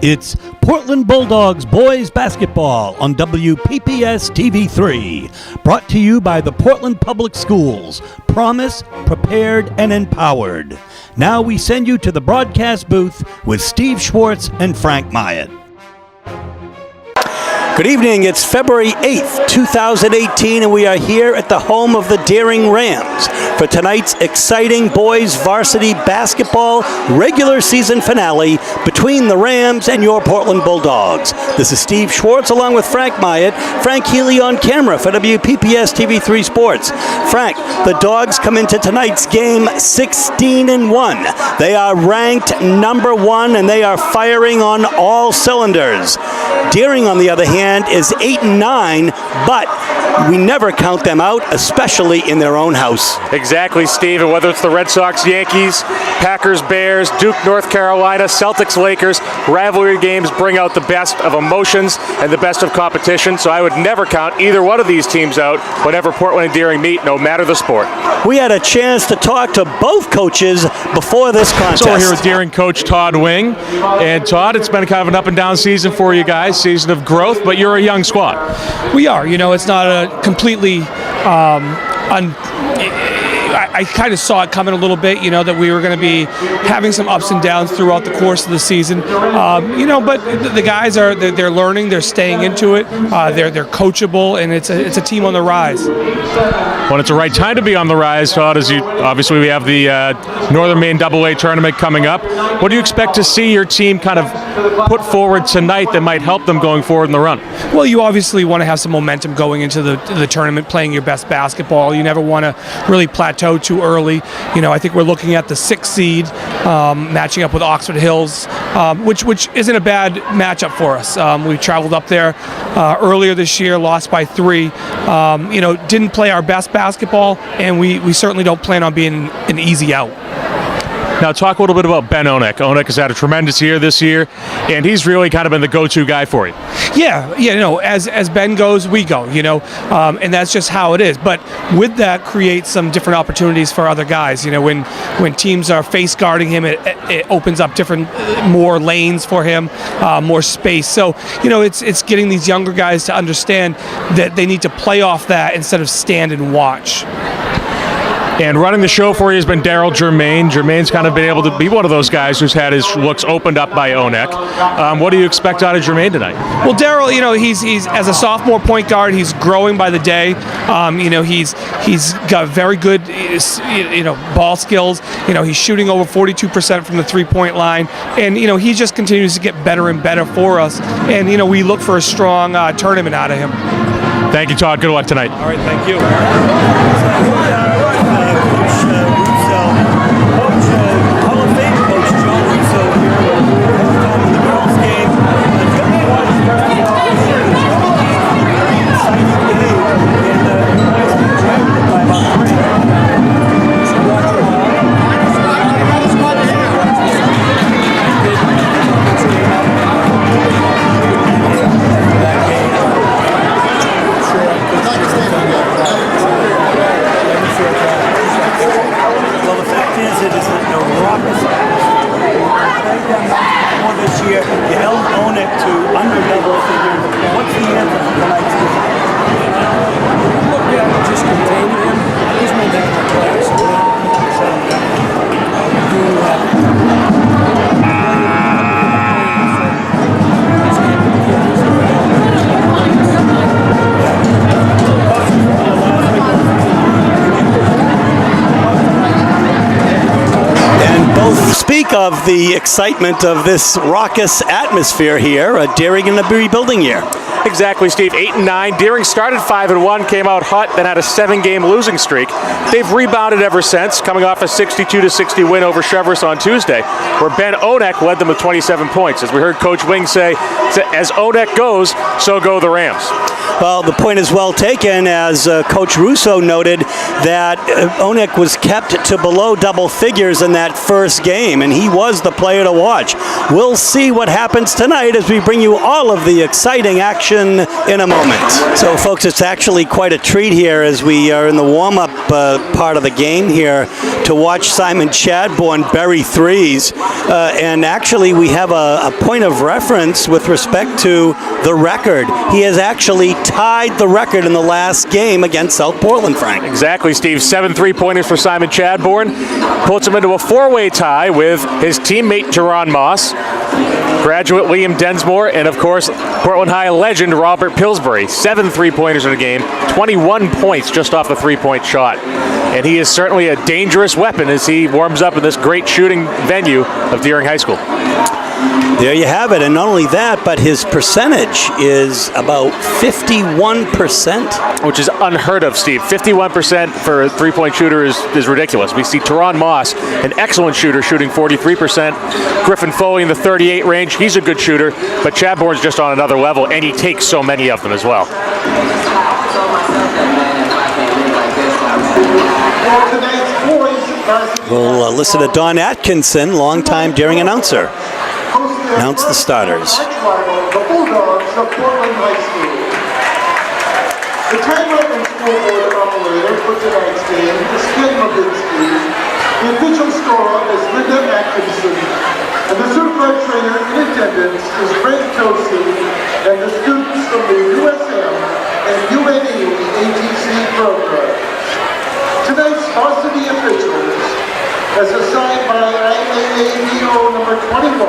It's Portland Bulldogs boys basketball on WPPS TV3. Brought to you by the Portland Public Schools. Promise, prepared, and empowered. Now we send you to the broadcast booth with Steve Schwartz and Frank Myatt. Good evening. It's February 8th, 2018, and we are here at the home of the Deering Rams for tonight's exciting boys varsity basketball regular season finale between the Rams and your Portland Bulldogs. This is Steve Schwartz along with Frank Myatt. Frank Healy on camera for WPPS TV3 Sports. Frank, the Dogs come into tonight's game 16-1. They are ranked number 1 and they are firing on all cylinders. Deering, on the other hand, is 8-9, but we never count them out, especially in their own house. Exactly, Steve, and whether it's the Red Sox, Yankees, Packers, Bears, Duke, North Carolina, Celtics, Lakers, rivalry games bring out the best of emotions and the best of competition, so I would never count either one of these teams out whenever Portland and Deering meet, no matter the sport. We had a chance to talk to both coaches before this contest. So we're here with Deering coach Todd Wing, and Todd, it's been kind of an up and down season for you guys, season of growth, but you're a young squad. We are. You know, it's not a completely I kind of saw it coming a little bit, you know, that we were going to be having some ups and downs throughout the course of the season. You know, but the guys they're learning, they're staying into it, they're coachable, and it's a team on the rise. Well, it's the right time to be on the rise, Todd, as obviously we have the Northern Maine AA tournament coming up. What do you expect to see your team kind of put forward tonight that might help them going forward in the run? Well, you obviously want to have some momentum going into the tournament, playing your best basketball. You never want to really plateau too early. You know, I think we're looking at the 6th seed matching up with Oxford Hills, which isn't a bad matchup for us. We traveled up there earlier this year, lost by 3. You know, didn't play our best basketball, and we certainly don't plan on being an easy out. Now, talk a little bit about Ben Onek. Onek has had a tremendous year this year, and he's really kind of been the go-to guy for you. Yeah, you know, as Ben goes, we go, you know, and that's just how it is. But with that creates some different opportunities for other guys. You know, when teams are face guarding him, it opens up more lanes for him, more space. So, you know, it's getting these younger guys to understand that they need to play off that instead of stand and watch. And running the show for you has been Daryl Germain. Germain's kind of been able to be one of those guys who's had his looks opened up by Onek. What do you expect out of Germain tonight? Well, Daryl, you know, he's as a sophomore point guard, he's growing by the day. You know, he's got very good, you know, ball skills. You know, he's shooting over 42% from the three-point line, and you know, he just continues to get better and better for us. And you know, we look for a strong tournament out of him. Thank you, Todd. Good luck tonight. All right, thank you. Speak of the excitement of this raucous atmosphere here, Deering in a rebuilding year. Exactly, Steve. 8-9. Deering started 5-1, came out hot, then had a 7-game losing streak. They've rebounded ever since, coming off a 62-60 win over Cheverus on Tuesday, where Ben Onek led them with 27 points. As we heard Coach Wing say, as Onek goes, so go the Rams. Well, the point is well taken, as Coach Russo noted that Onek was kept to below double figures in that first game, and he was the player to watch. We'll see what happens tonight as we bring you all of the exciting action action in a moment. So, folks, it's actually quite a treat here as we are in the warm-up part of the game here to watch Simon Chadbourne bury threes. And actually, we have a point of reference with respect to the record. He has actually tied the record in the last game against South Portland, Frank. Exactly, Steve. 7 3-pointers for Simon Chadbourne. Puts him into a four-way tie with his teammate, Teron Moss, graduate Liam Densmore, and, of course, Portland High legend Robert Pillsbury. 7 3-pointers in the game, 21 points just off the three-point shot. And he is certainly a dangerous weapon as he warms up in this great shooting venue of Deering High School. There you have it, and not only that, but his percentage is about 51%. Which is unheard of, Steve. 51% for a three-point shooter is ridiculous. We see Teron Moss, an excellent shooter, shooting 43%. Griffin Foley in the 38 range. He's a good shooter, but Chadbourne's just on another level, and he takes so many of them as well. We'll listen to Don Atkinson, longtime Deering announcer, announce the starters. The Bulldogs of Portland High School. The timeout and scoreboard operator for tonight's game is Ken Mabinsky. The official scorer is Linda Atkinson. And the certified trainer in attendance is Frank Tosi and the students from the USM and UNE ATC programs. Tonight's varsity officials, as assigned by IAAVO number 21,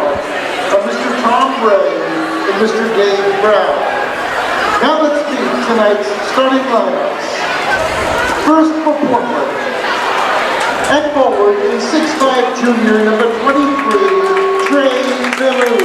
of Mr. Tom Ray and Mr. Dave Brown. Now let's meet tonight's starting lineups. First for Portland. At forward is 6'5" junior number 23, Trey Bellou.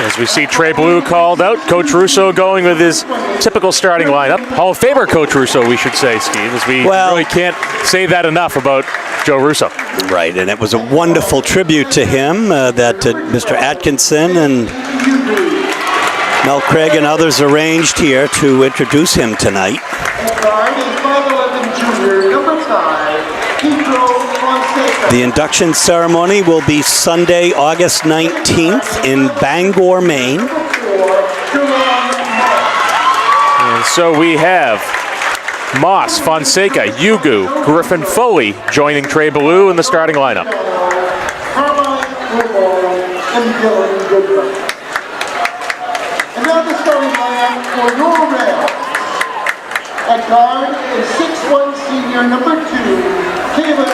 As we see Trey Bellou called out, Coach Russo going with his typical starting lineup. Hall of Famer Coach Russo, we should say, Steve, as we really can't say that enough about Joe Russo. Right, and it was a wonderful tribute to him that Mr. Atkinson and Mel Craig and others arranged here to introduce him tonight. The induction ceremony will be Sunday, August 19th in Bangor, Maine. And so we have Moss, Fonseca, Yugu, Griffin Foley joining Trey Bellou in the starting lineup. And now the starting lineup for your Rams. At guard is 6'1" senior number 2, Caleb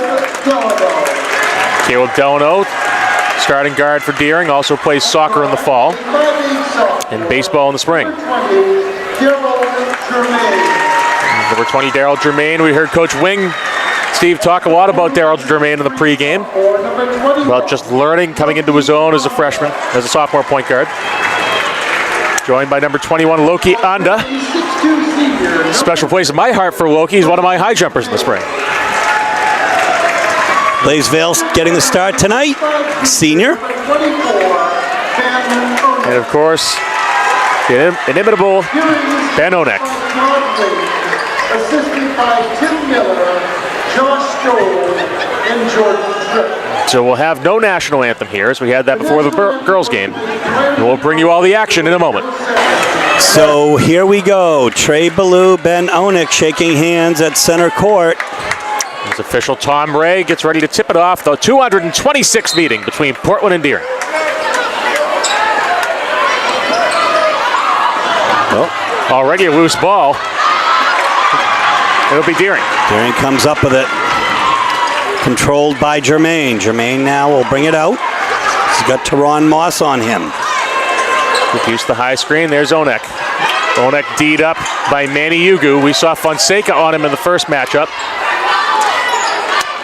Delano. Caleb Delano, starting guard for Deering, also plays soccer in the fall and baseball in the spring. Number 20, Daryl Germain. We heard Coach Wing, Steve, talk a lot about Daryl Germain in the pregame, about just learning, coming into his own as a freshman, as a sophomore point guard. Joined by number 21, Loki Anda. Special place in my heart for Loki. He's one of my high jumpers in the spring. Blaisville getting the start tonight, senior. And of course, the inimitable Ben Onek. Assisted by Tim Miller, Josh Joel, and Jordan Tripp. So we'll have no national anthem here, as we had that before the girls' game. And we'll bring you all the action in a moment. So here we go. Trey Bellou, Ben Onek shaking hands at center court. As official Tom Ray gets ready to tip it off, the 226th meeting between Portland and Deering. Oh. Already a loose ball. It'll be Deering. Deering comes up with it. Controlled by Germain. Germain now will bring it out. He's got Teron Moss on him. Reduce the high screen. There's Onek. Onek D'd up by Manny Yugu. We saw Fonseca on him in the first matchup.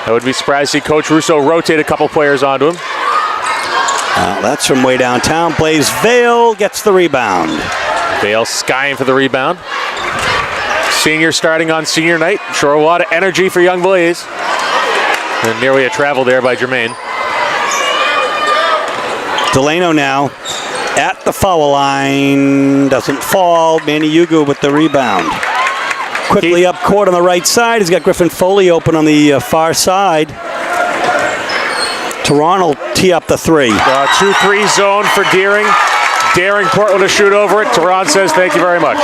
I would be surprised to see Coach Russo rotate a couple players onto him. That's from way downtown. Blaisville gets the rebound. Vale skying for the rebound. Senior starting on senior night. Sure, a lot of energy for young Blaze. And nearly a travel there by Germain. Delano now at the foul line. Doesn't fall. Manny Yugu with the rebound. Quickly up court on the right side. He's got Griffin Foley open on the far side. Toronto will tee up the 3. 2-3 zone for Deering. Daring Portland to shoot over it. Tehran says thank you very much.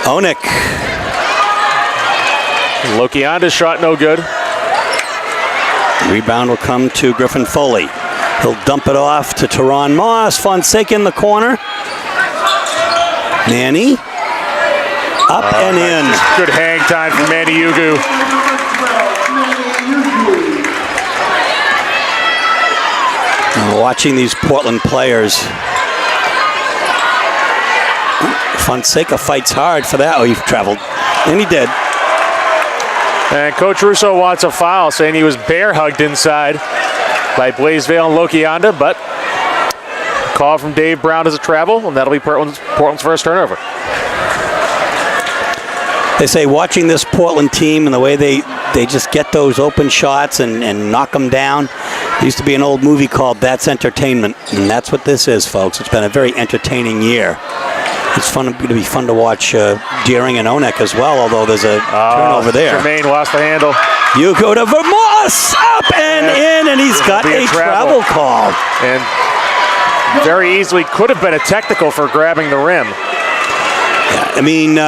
Onek. Lokianda's shot no good. Rebound will come to Griffin Foley. He'll dump it off to Tehran Moss. Fonseca in the corner. Manny. Up and in. Good hang time from Manny Ugu. Watching these Portland players. Fonseca fights hard for that. Oh, he traveled. And he did. And Coach Russo wants a foul, saying he was bear hugged inside by Blaisvale and Lokianda, but call from Dave Brown as a travel, and that'll be Portland's first turnover. They say watching this Portland team and the way they just get those open shots and knock them down. There used to be an old movie called That's Entertainment, and that's what this is, folks. It's been a very entertaining year. It's going to be fun to watch Deering and Onek as well, although there's a turnover there. Jermaine lost the handle. You go to Vermoss, up and in, and he's got a travel call. And very easily could have been a technical for grabbing the rim. Yeah, I mean,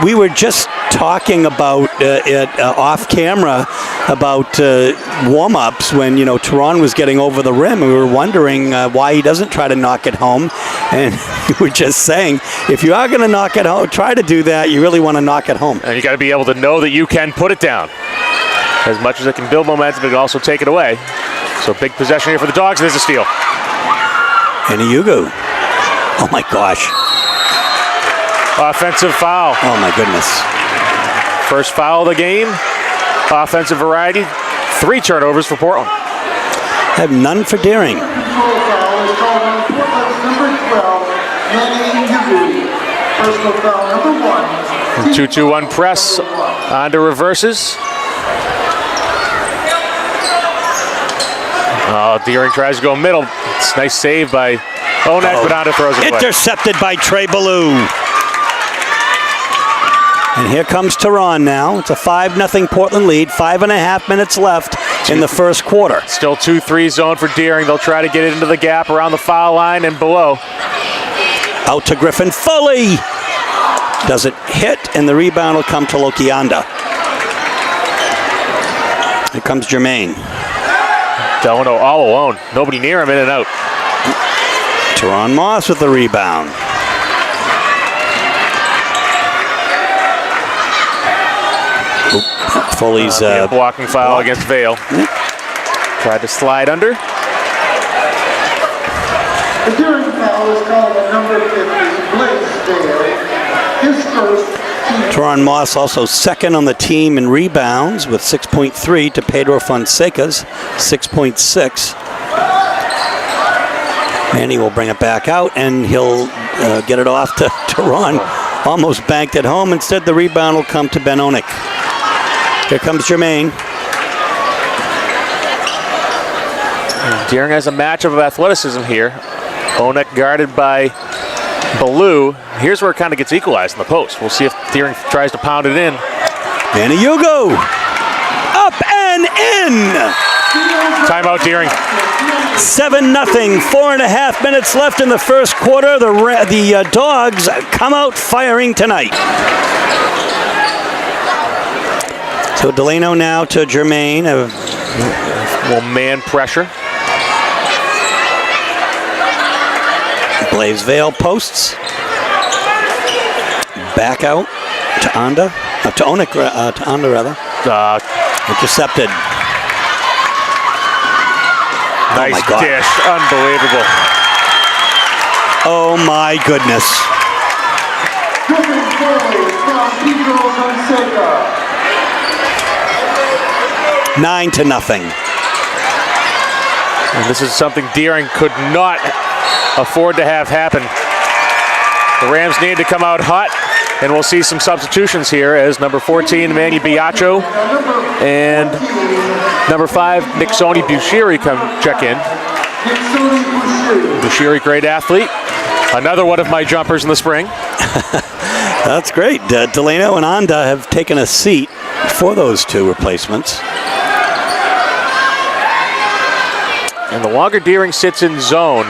we were just talking about it off camera about warm-ups when, Tehran was getting over the rim. We were wondering why he doesn't try to knock it home. And we were just saying, if you are going to knock it home, try to do that. You really want to knock it home. And you got to be able to know that you can put it down. As much as it can build momentum, it can also take it away. So big possession here for the Dogs. There's a steal. And Ugu. Oh, my gosh. Offensive foul. Oh, my goodness. First foul of the game. Offensive variety. 3 turnovers for Portland. Have none for Deering. Personal foul number 1. 2-2-1 press. On to reverses. Oh, Deering tries to go middle. It's a nice save by Onek, but Onda throws it away. Intercepted by Trey Ballou. And here comes Tehran now. It's a 5-0 Portland lead. 5.5 minutes left in the first quarter. Still 2-3 zone for Deering. They'll try to get it into the gap around the foul line and below. Out to Griffin Foley. Does it hit, and the rebound will come to Lokianda. Here comes Jermaine. Delano all alone. Nobody near him, in and out. Tehran Moss with the rebound. Foley's blocking foul against Vale. Tried to slide under. The Deering foul is called on number 50, Blaisvale. His first team. Tehran Moss also second on the team in rebounds with 6.3 to Pedro Fonseca's 6.6. Manny will bring it back out, and he'll get it off to Tehran. Almost banked it home. Instead, the rebound will come to Ben Onek. Here comes Jermaine. Deering has a matchup of athleticism here. Onek guarded by Ballou. Here's where it kind of gets equalized in the post. We'll see if Deering tries to pound it in. Manny Ugu. Up and in. Timeout, Deering. 7-0. 4.5 minutes left in the first quarter. The Dogs come out firing tonight. So Delano now to Jermaine. Will man pressure. Blaisvale posts. Back out to Onda. To Onek, to Onda rather. Intercepted. Nice dish. Unbelievable. Oh my goodness. Griffin Foley from Pedro Fonseca. 9-0. And this is something Deering could not afford to have happen. The Rams need to come out hot, and we'll see some substitutions here as number 14, Manny Biacho, and number 5, Nick Soni Bushiri come check in. Bushiri, great athlete. Another one of my jumpers in the spring. That's great. Delano and Onda have taken a seat for those two replacements. And the longer Deering sits in zone,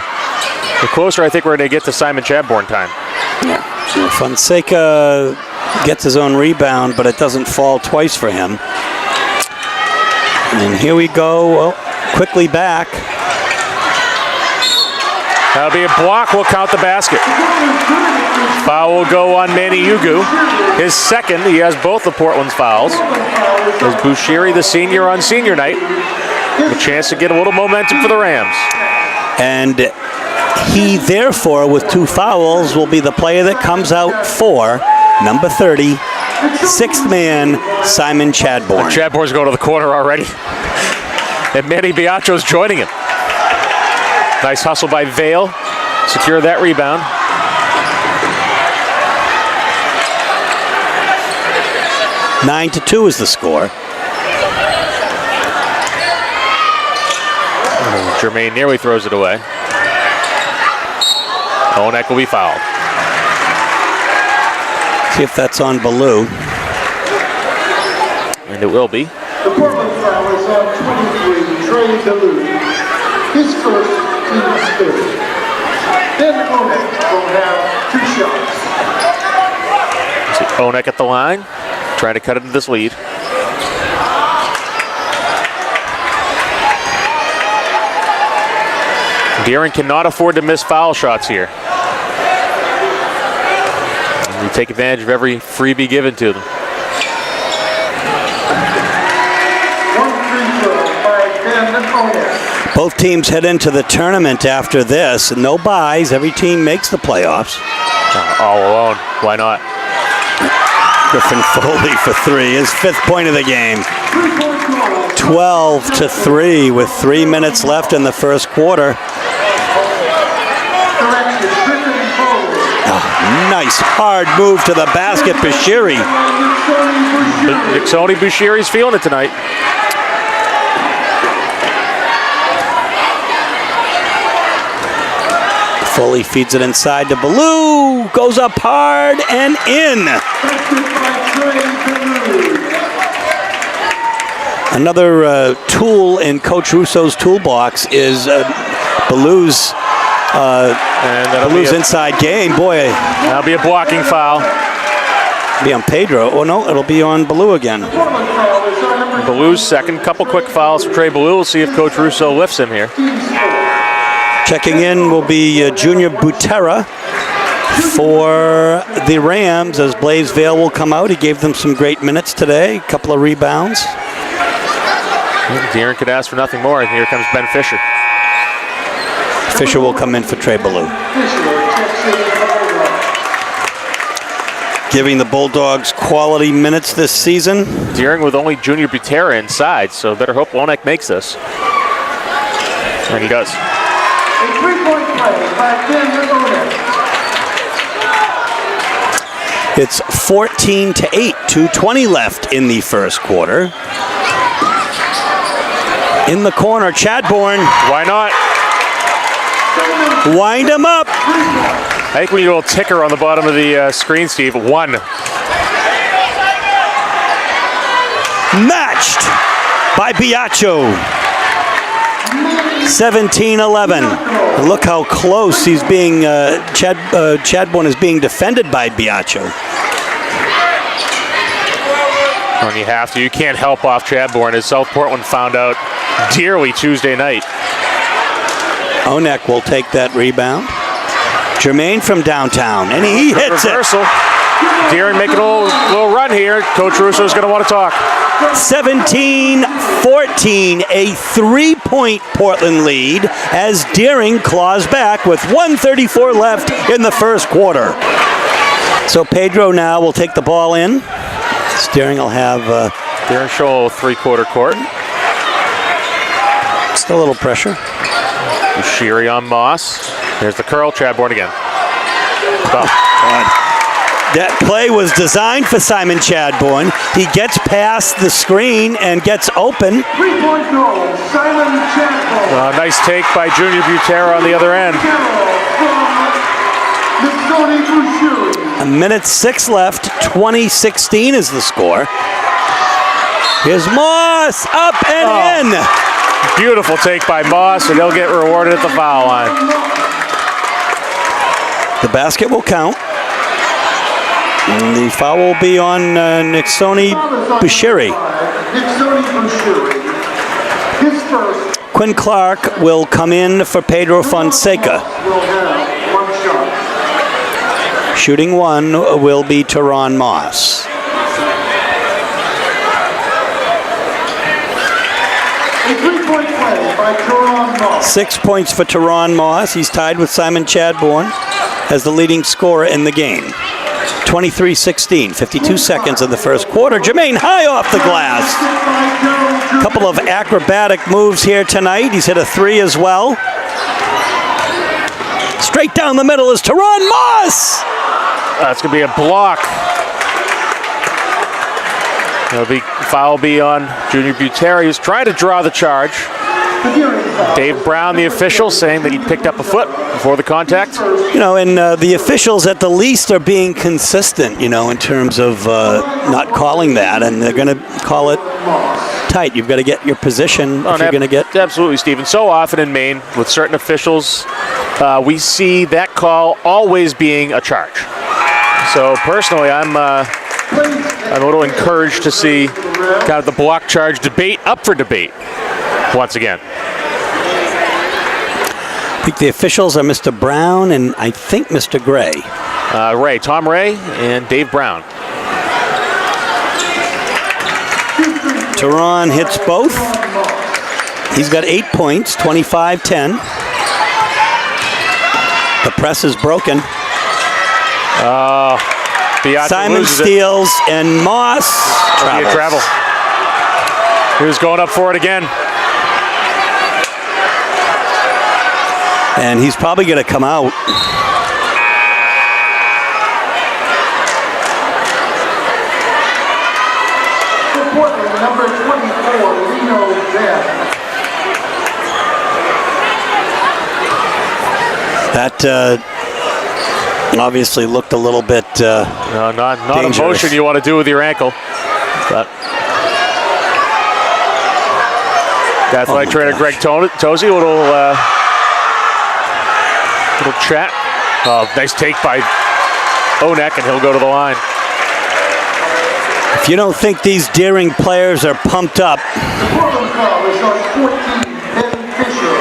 the closer I think we're going to get to Simon Chadbourne time. Fonseca gets his own rebound, but it doesn't fall twice for him. And here we go, quickly back. That'll be a block, will count the basket. Foul will go on Manny Ugu. His second, he has both of Portland's fouls. As Bushiri, the senior on senior night, a chance to get a little momentum for the Rams. And he, therefore, with 2 fouls, will be the player that comes out for number 30, 6th man, Simon Chadbourne. Chadbourne's going to the corner already. And Manny Biaccio's joining him. Nice hustle by Vale. Secure that rebound. Nine to 2 is the score. Jermaine nearly throws it away. Onek will be fouled. See if that's on Ballou. And it will be. The Portland foul is on 23, Trey Ballou. His first, team's third. Then Onek will have 2 shots. See Onek at the line, trying to cut into this lead. Deering cannot afford to miss foul shots here. They take advantage of every freebie given to them. Both teams head into the tournament after this. No buys. Every team makes the playoffs. All alone. Why not? Griffin Foley for 3. His 5th point of the game. 12 to 3 with 3 minutes left in the first quarter. Nice hard move to the basket, Bushiri. Tony Bushiri's feeling it tonight. Foley feeds it inside to Ballou. Goes up hard and in. Another tool in Coach Russo's toolbox is Ballou's inside game. Boy, that'll be a blocking foul. Be on Pedro. Oh no, it'll be on Ballou again. Ballou's second. Couple quick fouls for Trey Ballou. We'll see if Coach Russo lifts him here. Checking in will be Junior Butera for the Rams as Blaze Vale will come out. He gave them some great minutes today. A couple of rebounds. Deering could ask for nothing more. And here comes Ben Fisher. Fisher will come in for Trey Ballou. Giving the Bulldogs quality minutes this season. Deering with only Junior Butera inside, so better hope Wonek makes this. And he does. A 3-point play by Daniel Onek. It's 14 to 8, 2:20 left in the first quarter. In the corner, Chadbourne. Why not? Wind him up. I think we need a little ticker on the bottom of the screen, Steve. 1. Matched by Biaccio. 17-11. Look how close he's being. Chadbourne is being defended by Biaccio. When you have to, you can't help off Chadbourne, as South Portland found out dearly Tuesday night. Onek will take that rebound. Jermaine from downtown, and he hits reversal. Deering making a little run here. Coach Russo's going to want to talk. 17-14, a 3-point Portland lead as Deering claws back with 1:34 left in the first quarter. So Pedro now will take the ball in. Deering will have... Deering show 3-quarter court. Still a little pressure. Bushiri on Moss. There's the curl, Chadbourne again. Oh, God. That play was designed for Simon Chadbourne. He gets past the screen and gets open. 3-point goal, Simon Chadbourne. Nice take by Junior Butera on the other end. A minute 6 left. 20-16 is the score. Here's Moss up and in. Beautiful take by Moss, and he'll get rewarded at the foul line. The basket will count. And the foul will be on Nixoni Bushiri. Nixoni Bushiri. His first Quinn Clark will come in for Pedro Fonseca. will have one shot. Shooting one will be Teron Moss. A three-point play by Teron Moss. 6 points for Teron Moss. He's tied with Simon Chadbourne as the leading scorer in the game. 23-16, 52 seconds in the first quarter. Jermaine High off the glass. Couple of acrobatic moves here tonight. He's hit a three as well. Straight down the middle is Teron Moss. That's going to be a block. Foul will be on Junior Buteri, who's trying to draw the charge. Dave Brown, the official, saying that he picked up a foot before the contact. You know, and the officials at the least are being consistent, you know, in terms of not calling that, and they're going to call it tight. You've got to get your position if you're going to get... Absolutely, Stephen. So often in Maine, with certain officials, we see that call always being a charge. So personally, I'm a little encouraged to see kind of the block charge debate up for debate once again. I think the officials are Mr. Brown and I think Mr. Gray. Tom Ray and Dave Brown. Teron hits both. He's got 8 points, 25-10. The press is broken. Simon steals and Moss travels. He was going up for it again. And he's probably going to come out. Portland, number 24, Lino Zed. That obviously looked a little bit No, not a motion you want to do with your ankle. But the athletic trainer Greg Tozy, little chat. Nice take by Onek, and he'll go to the line. If you don't think these Deering players are pumped up, The Portland foul is on 14, Ben Fisher.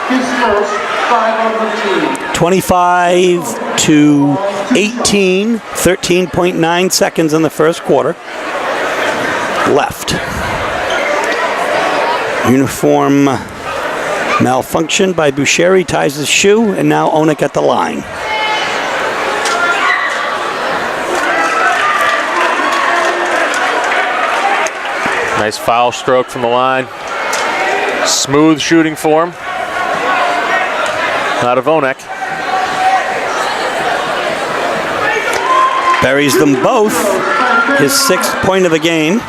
His first, 5 on the team. 25-18, 13.9 seconds in the first quarter. Left. Uniform malfunction by Bushiri, ties his shoe, and now Onek at the line. Nice foul stroke from the line. Smooth shooting form out of Onek. Buries them both. His 6th point of the game.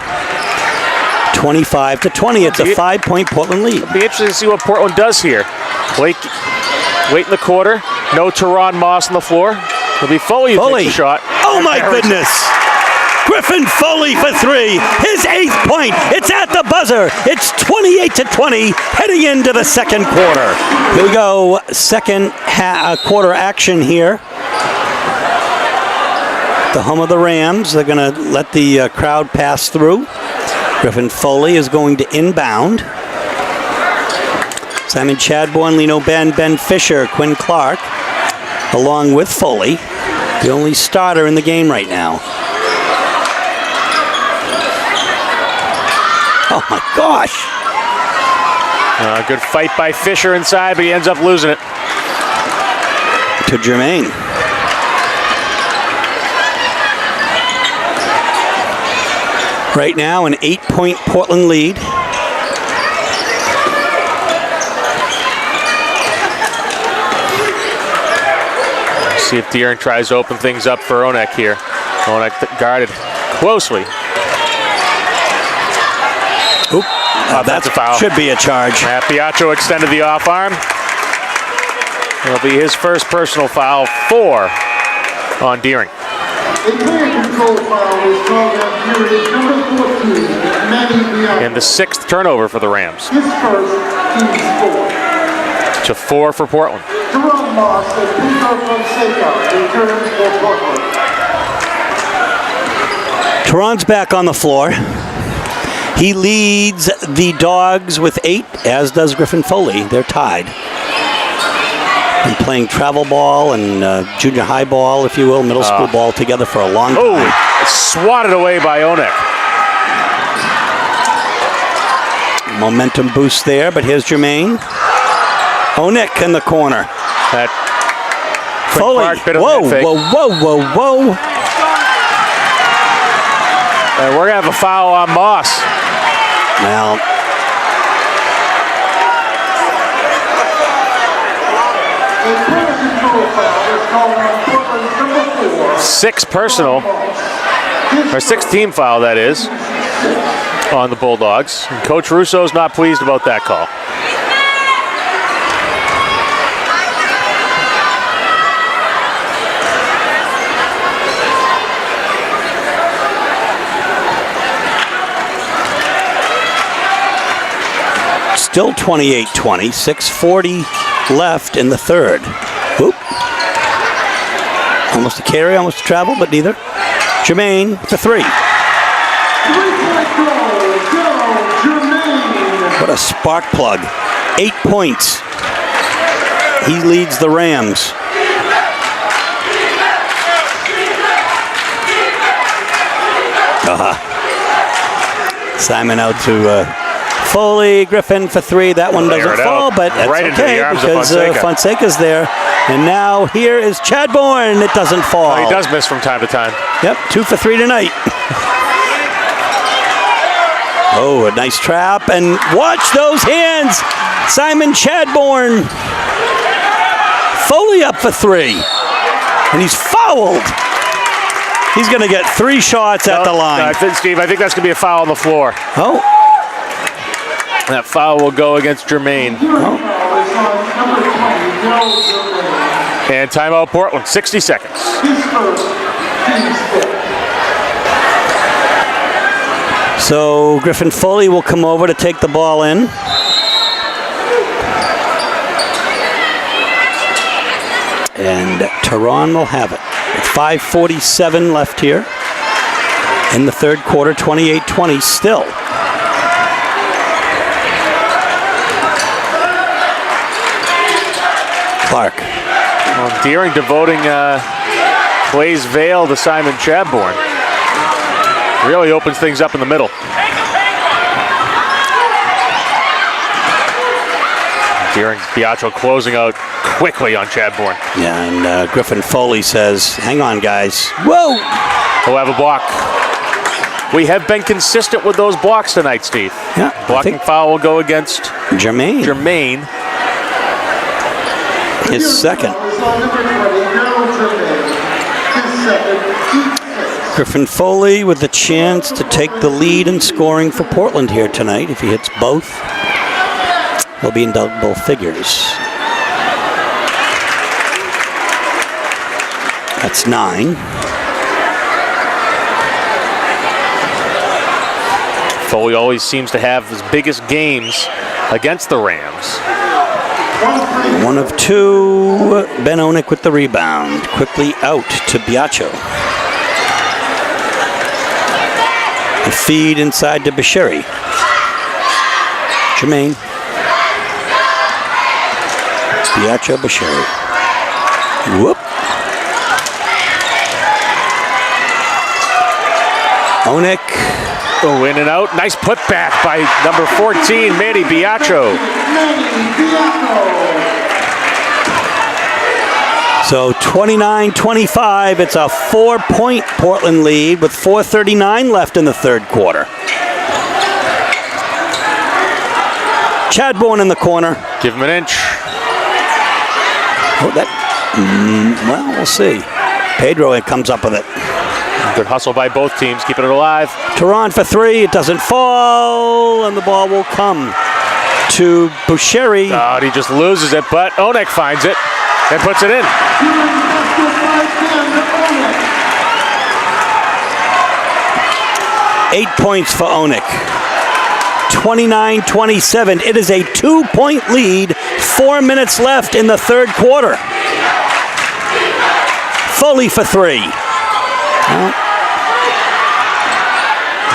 25-20. It's a 5-point Portland lead. It'll be interesting to see what Portland does here. Late in the quarter. No Teron Moss on the floor. It'll be Foley who takes a shot. Oh my goodness! Griffin Foley for 3. His 8th point. It's at the buzzer. It's 28-20 heading into the second quarter. Here we go. Second quarter action here. The home of the Rams. They're going to let the crowd pass through. Griffin Foley is going to inbound. Simon Chadbourne, Lino Ben Fisher, Quinn Clark, along with Foley, the only starter in the game right now. Oh my gosh. Good fight by Fisher inside, but he ends up losing it. To Jermaine. Right now, an 8-point Portland lead. See if Deering tries to open things up for Onek here. Onek guarded closely. Oop. That's a foul. Should be a charge. Piacho extended the off arm. It'll be his first personal foul, 4 on Deering. A player control foul is called on period number 14, Manny And the 6th turnover for the Rams. His first team score. To 4 for Portland. Jerome Moss and Pedro Fonseca returns for Portland. Teron's back on the floor. He leads the Dogs with 8, as does Griffin Foley. They're tied. Been playing travel ball and junior high ball, if you will, middle school ball together for a long time. Oh, swatted away by Onek. Momentum boost there, but here's Jermaine. Onek in the corner. That Foley. Whoa, whoa, whoa, whoa, whoa. And we're going to have a foul on Moss. Well, A penalty foul is called on Portland's number 4. 6 personal, or 6 team foul, that is, on the Bulldogs. And Coach Russo's not pleased about that call. still 28-20, 6:40 left in the third. Whoop. Almost a carry, almost a travel, but neither. Jermaine for 3. What a spark plug. 8 points. He leads the Rams. Simon out to Foley. Griffin for 3. That one doesn't fall, but that's right into okay the arms because of Fonseca. Fonseca's there. And now here is Chadbourne. It doesn't fall. He does miss from time to time. Yep, 2 for 3 tonight. Oh, a nice trap. And watch those hands. Simon Chadbourne. Foley up for 3. And he's fouled. He's going to get 3 shots at the line. Steve, I think that's going to be a foul on the floor. Oh. That foul will go against Jermaine. Oh. And timeout Portland, 60 seconds. So Griffin Foley will come over to take the ball in. And Teron will have it. With 5:47 left here in the third quarter, 28-20 still. Clark. Well, Deering devoting Blaze Vale to Simon Chadbourne. Really opens things up in the middle. Deering, Biagio closing out quickly on Chadbourne. Yeah, and Griffin Foley says, hang on, guys. Whoa! He'll have a block. We have been consistent with those blocks tonight, Steve. Yeah, Blocking foul will go against Jermaine. His second. Griffin Foley with the chance to take the lead in scoring for Portland here tonight. If he hits both, he'll be in double figures. That's 9. Foley always seems to have his biggest games against the Rams. 1 of 2. Ben Onek with the rebound. Quickly out to Biagio. A feed inside to Bashiri. Jermaine. Biagio, Bashiri. Whoop. Onek. Oh, in and out. Nice putback by number 14, Manny Biagio. So 29-25. It's a 4-point Portland lead with 4:39 left in the third quarter. Chadbourne in the corner. Give him an inch. Oh, well, we'll see. Pedro comes up with it. Good hustle by both teams, keeping it alive. Teron for 3, it doesn't fall, and the ball will come to Boucheri. Oh, he just loses it, but Onek finds it and puts it in. Eight points for Onek. 29-27. It is a 2-point lead. 4 minutes left in the third quarter. Foley for three.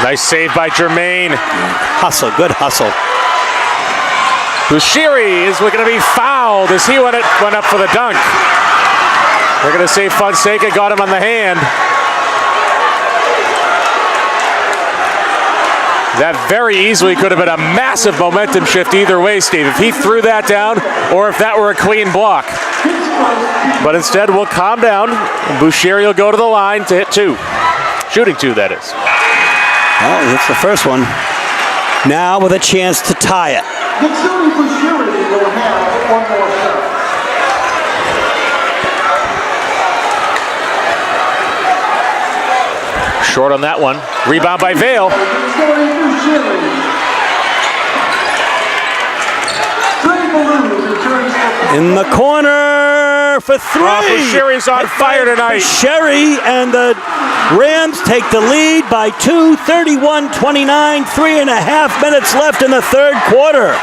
Nice save by Jermaine. Hustle, good hustle. Bushiri is going to be fouled as he went up for the dunk. They're going to say Fonseca got him on the hand. That very easily could have been a massive momentum shift either way, Steve, if he threw that down or if that were a clean block. But instead, we'll calm down. Bushiri will go to the line to hit two. Shooting two, that is. Oh, that's the first one. Now with a chance to tie it. Mitsuri Bushiri will have one more shot. Short on that one. Rebound by Vail. In the corner for three. Bushiri's on fire tonight. Bushiri and the Rams take the lead by 2, 31-29. 3.5 minutes left in the third quarter.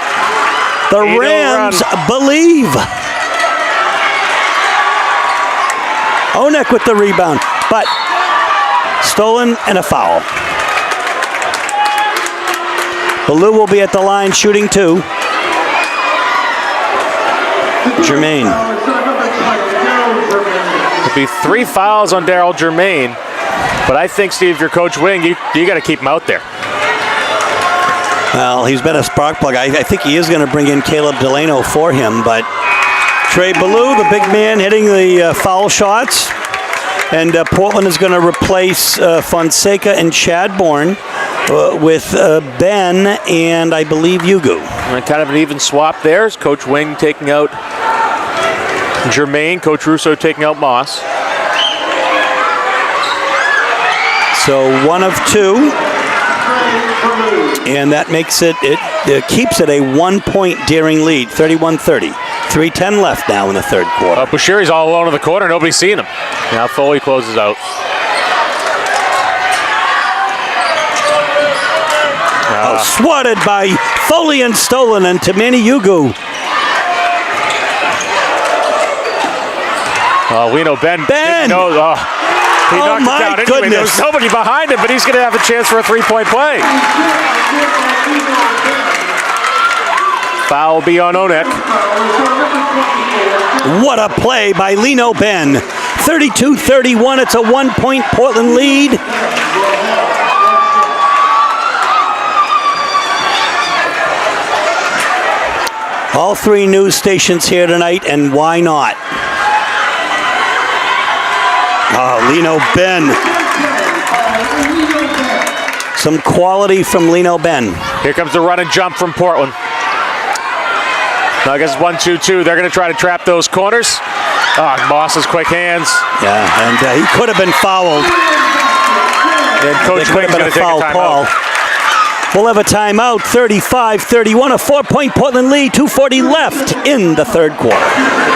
The Rams believe. Onek with the rebound, but stolen and a foul. Ballou will be at the line shooting two. Jermaine. It'll be 3 fouls on Daryl Jermaine, but I think, Steve, if you're Coach Wing, you got to keep him out there. Well, he's been a spark plug. I think he is going to bring in Caleb Delano for him, but Trey Ballou, the big man, hitting the foul shots. And Portland is going to replace Fonseca and Chadbourne with Ben and I believe Yugu. And kind of an even swap there. Is Coach Wing taking out Jermaine, Coach Russo taking out Moss. So 1 of 2. And that makes it keeps it a 1-point Deering lead, 31-30. 3:10 left now in the third quarter. Bushiri's all alone in the corner. Nobody's seeing him. Now Foley closes out. Swatted by Foley and stolen, and Tamani Yugu. Lino Ben. Ben! He knocked it down anyway. Goodness. There was nobody behind him, but he's going to have a chance for a 3-point play. Foul will be on Onek. What a play by Lino Ben. 32-31. It's a 1-point Portland lead. All 3 news stations here tonight, and why not? Lino Ben. Some quality from Lino Ben. Here comes the run and jump from Portland. Now I guess it's 1-2-2. They're going to try to trap those corners. Moss's quick hands. Yeah, and he could have been fouled. And Coach Wing's going to take a timeout. We'll have a timeout, 35-31, a 4-point Portland lead, 2:40 left in the third quarter.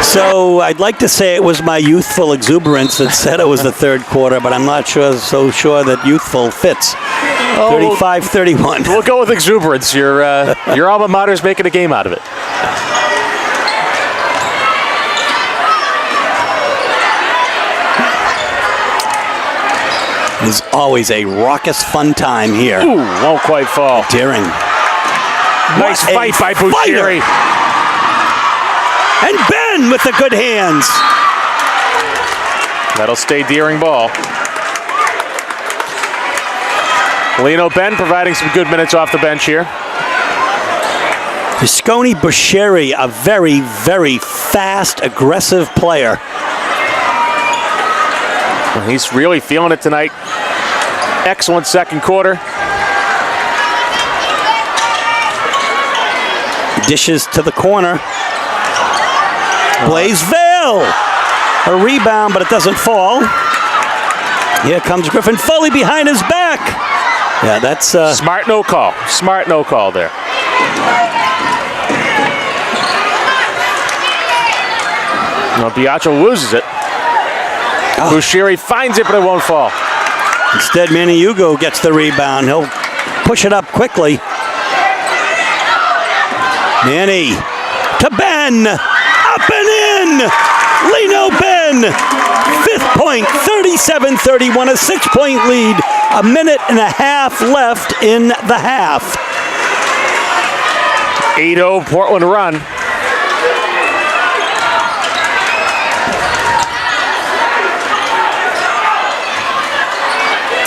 So I'd like to say it was my youthful exuberance that said it was the third quarter, but I'm not so sure that youthful fits. 35-31. We'll go with exuberance. Your alma mater's making a game out of it. It is always a raucous, fun time here. Ooh, won't quite fall. Deering. Nice fight by Bushiri. And Ben with the good hands. That'll stay Deering ball. Lino Ben providing some good minutes off the bench here. Visconti Bushiri, a very, very fast, aggressive player. Well, he's really feeling it tonight. Excellent second quarter. Dishes to the corner. Blaze Vail. A rebound, but it doesn't fall. Here comes Griffin Foley behind his back. Yeah, that's... Smart no call. Smart no call there. No, Biagio loses it. Bushiri finds it, but it won't fall. Instead, Manny Hugo gets the rebound. He'll push it up quickly. Manny to Ben. Up and in. Lino Ben. 5th point, 37-31, a 6-point lead. A minute and a half left in the half. 8-0 Portland run.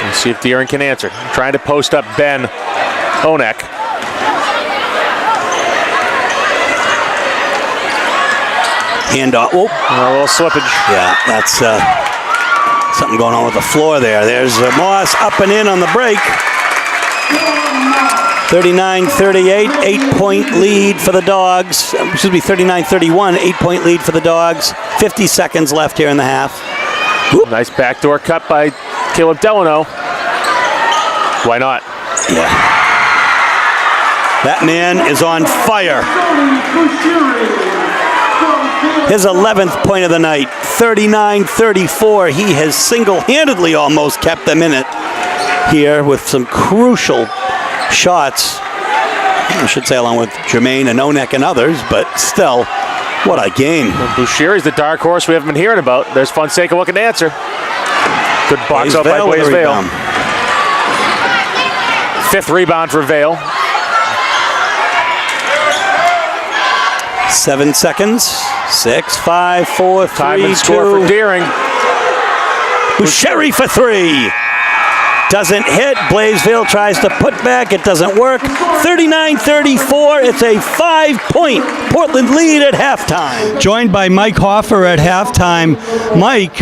Let's see if Deering can answer. Trying to post up Ben Onek. Handoff. Oh. A little slippage. Yeah, that's something going on with the floor there. There's Moss up and in on the break. 39-38, 8-point lead for the Dogs. Excuse me, 39-31, 8-point lead for the Dogs. 50 seconds left here in the half. Whoop. Nice backdoor cut by Caleb Delano. Why not? Yeah. That man is on fire. His 11th point of the night, 39-34. He has single-handedly almost kept them in it here with some crucial shots. I should say along with Jermaine and Onek and others, but still, what a game. Bushiri's the dark horse we haven't been hearing about. There's Fonseca looking to answer. Good box out by Blaze Vale. 5th rebound for Vale. 7 seconds. 6, 5, 4, 3, Time and 2. score for Deering. Bushiri for 3. Doesn't hit. Blaisville tries to put back. It doesn't work. 39-34. It's a 5-point Portland lead at halftime. Joined by Mike Hoffer at halftime. Mike,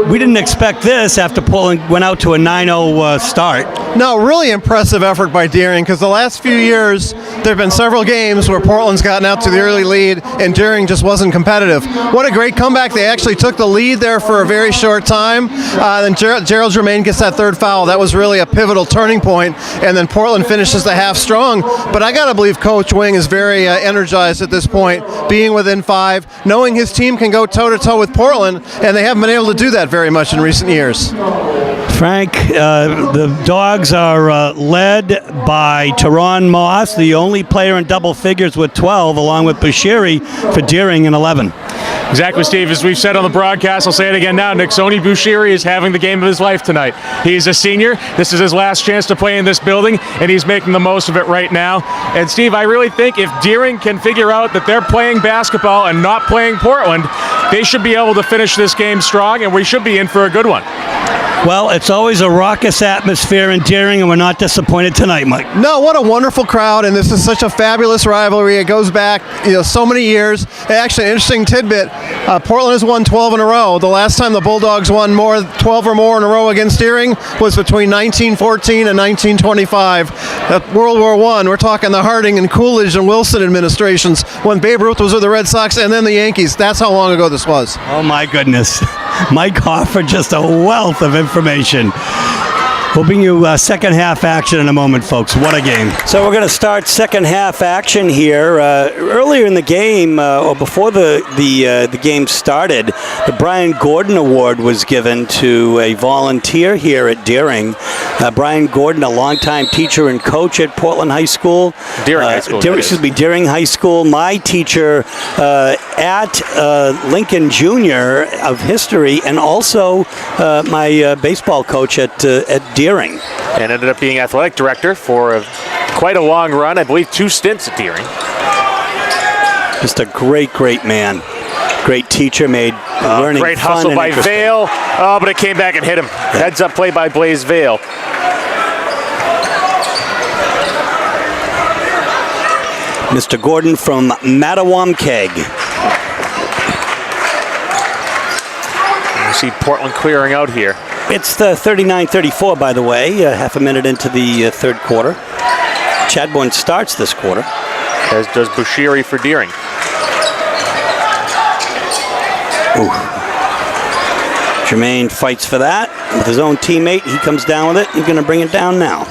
we didn't expect this after Portland went out to a 9-0 start. No, really impressive effort by Deering, because the last few years there have been several games where Portland's gotten out to the early lead and Deering just wasn't competitive. What a great comeback. They actually took the lead there for a very short time. Then Gerald Germain gets that 3rd foul. That was really a pivotal turning point, and then Portland finishes the half strong. But I got to believe Coach Wing is very energized at this point, being within 5, knowing his team can go toe-to-toe with Portland, and they haven't been able to do that very much in recent years. Frank, the Dogs are led by Teron Moss, the only player in double figures with 12, along with Bushiri for Deering in 11. Exactly, Steve. As we've said on the broadcast, I'll say it again now, Nicksoni Bushiri is having the game of his life tonight. He's a senior. This is his last chance to play in this building, and he's making the most of it right now. And, Steve, I really think if Deering can figure out that they're playing basketball and not playing Portland, they should be able to finish this game strong, and we should be in for a good one. Well, it's always a raucous atmosphere in Deering, and we're not disappointed tonight, Mike. No, what a wonderful crowd, and this is such a fabulous rivalry. It goes back, so many years. Actually, an interesting tidbit, Portland has won 12 in a row. The last time the Bulldogs won 12 or more in a row against Deering was between 1914 and 1925. World War I, we're talking the Harding and Coolidge and Wilson administrations when Babe Ruth was with the Red Sox and then the Yankees. That's how long ago this was. Oh, my goodness. Mike Hoffer, just a wealth of information. We'll bring you second half action in a moment, folks. What a game. So we're going to start second half action here. Earlier in the game, or before the game started, the Brian Gordon Award was given to a volunteer here at Deering. Brian Gordon, a longtime teacher and coach at Portland High School. Deering High School. Deering High School. My teacher at Lincoln Junior of history, and also my baseball coach at Deering. And ended up being athletic director for quite a long run. I believe 2 stints at Deering. Just a great, great man. Great teacher, made learning great fun hustle and by interesting. Vale. Oh, but it came back and hit him. Heads up play by Blaze Vale. Mr. Gordon from Mattawamkeag. You see Portland clearing out here. It's the 39-34, by the way, half a minute into the third quarter. Chadbourne starts this quarter. As does Bushiri for Deering. Ooh. Jermaine fights for that with his own teammate. He comes down with it. He's going to bring it down now.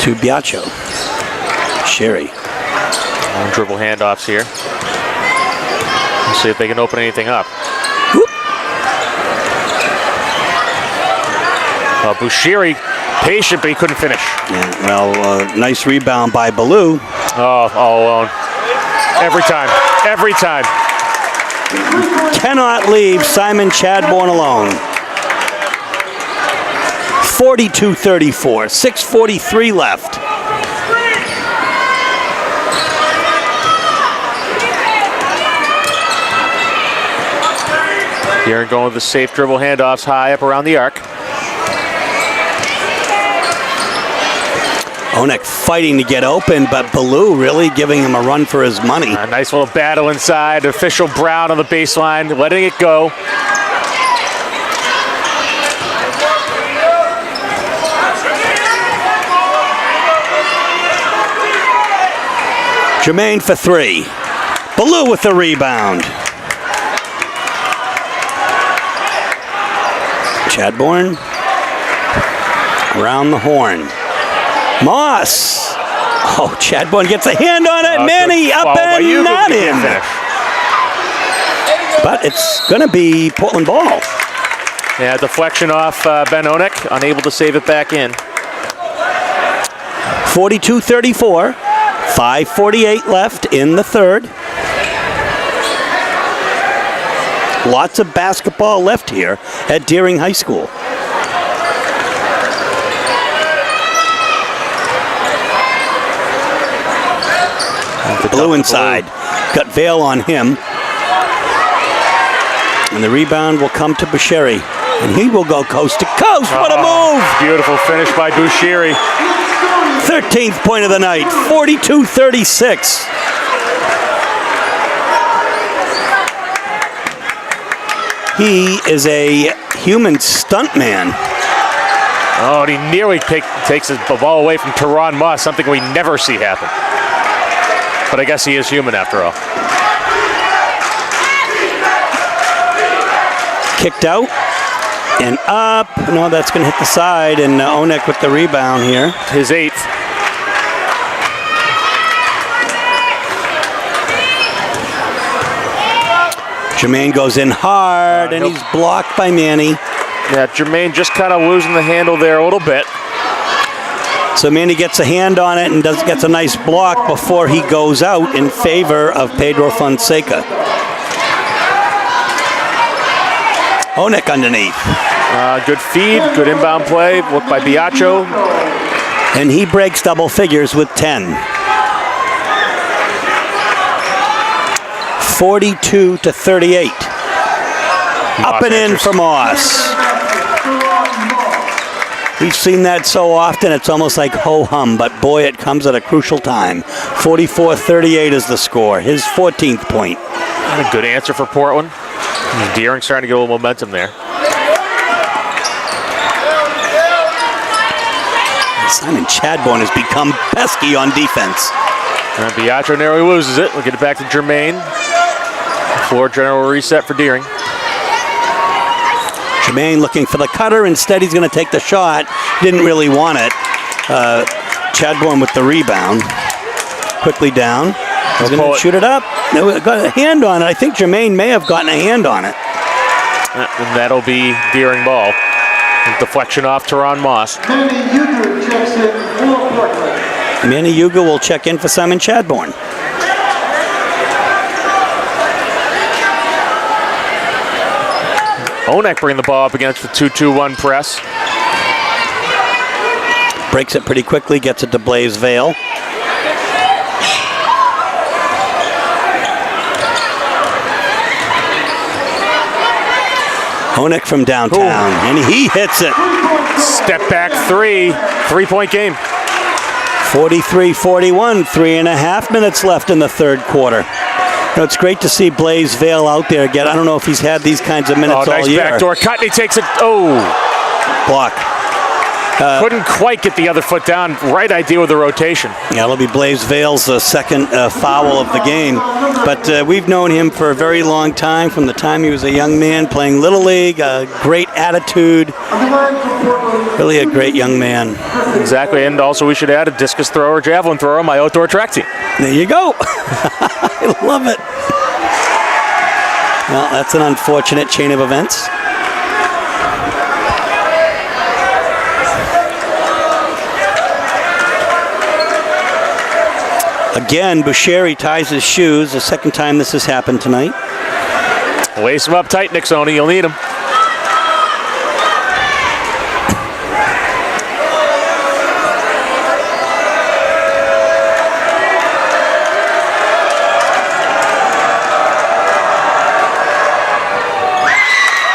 To Biacho. Sherry. Dribble handoffs here. Let's see if they can open anything up. Whoop. Bushiri, patient, but he couldn't finish. Yeah, well, nice rebound by Ballou. Oh, all alone. Every time. Every time. Cannot leave Simon Chadbourne alone. 42-34, 6:43 left. Here going with the safe dribble handoffs high up around the arc. Onek fighting to get open, but Ballou really giving him a run for his money. A nice little battle inside. Official Brown on the baseline, letting it go. Jermaine for three. Ballou with the rebound. Chadbourne around the horn. Moss. Oh, Chadbourne gets a hand on it. Manny up and not in. But it's going to be Portland ball. Yeah, deflection off Ben Onek, unable to save it back in. 42-34. 5:48 left in the third. Lots of basketball left here at Deering High School. Ballou inside. Got Vail on him. And the rebound will come to Bushiri. And he will go coast to coast. What a move! Beautiful finish by Bushiri. 13th point of the night, 42-36. He is a human stuntman. Oh, and he nearly takes the ball away from Teron Moss, something we never see happen. But I guess he is human after all. Kicked out and up. No, that's going to hit the side, and Onek with the rebound here. His eighth. Jermaine goes in hard, and he's blocked by Manny. Yeah, Jermaine just kind of losing the handle there a little bit. So Manny gets a hand on it and gets a nice block before he goes out in favor of Pedro Fonseca. Onek underneath. Good feed, good inbound play, work by Biacho. And he breaks double figures with 10. 42-38. Up and in for Moss. We've seen that so often, it's almost like ho-hum, but boy, it comes at a crucial time. 44-38 is the score, his 14th point. And a good answer for Portland. Deering starting to get a little momentum there. Simon Chadbourne has become pesky on defense. And Biacho narrowly loses it. We'll get it back to Jermaine. Floor general reset for Deering. Jermaine looking for the cutter. Instead, he's going to take the shot. Didn't really want it. Chadbourne with the rebound. Quickly down. He's going to shoot it up. No, got a hand on it. I think Jermaine may have gotten a hand on it. And that'll be Deering ball. And deflection off Teron Moss. Manny Yuga will check in for Simon Chadbourne. Onek bringing the ball up against the 2-2-1 press. Breaks it pretty quickly, gets it to Blaze Vail. Onek from downtown, and he hits it. Step back three. 3-point game. 43-41, 3.5 minutes left in the third quarter. You know, it's great to see Blaze Vail out there again. I don't know if he's had these kinds of minutes all year. Nice backdoor cut, and he takes it. Oh. Block. Couldn't quite get the other foot down. Right idea with the rotation. Yeah, it'll be Blaze Vail's second foul of the game. But we've known him for a very long time, from the time he was a young man playing Little League. Great attitude. Really a great young man. Exactly, and also we should add a discus thrower, javelin thrower on my outdoor track team. There you go. I love it. Well, that's an unfortunate chain of events. Again, Busheri ties his shoes. The second time this has happened tonight. Lace him up tight, Nixoni. You'll need him.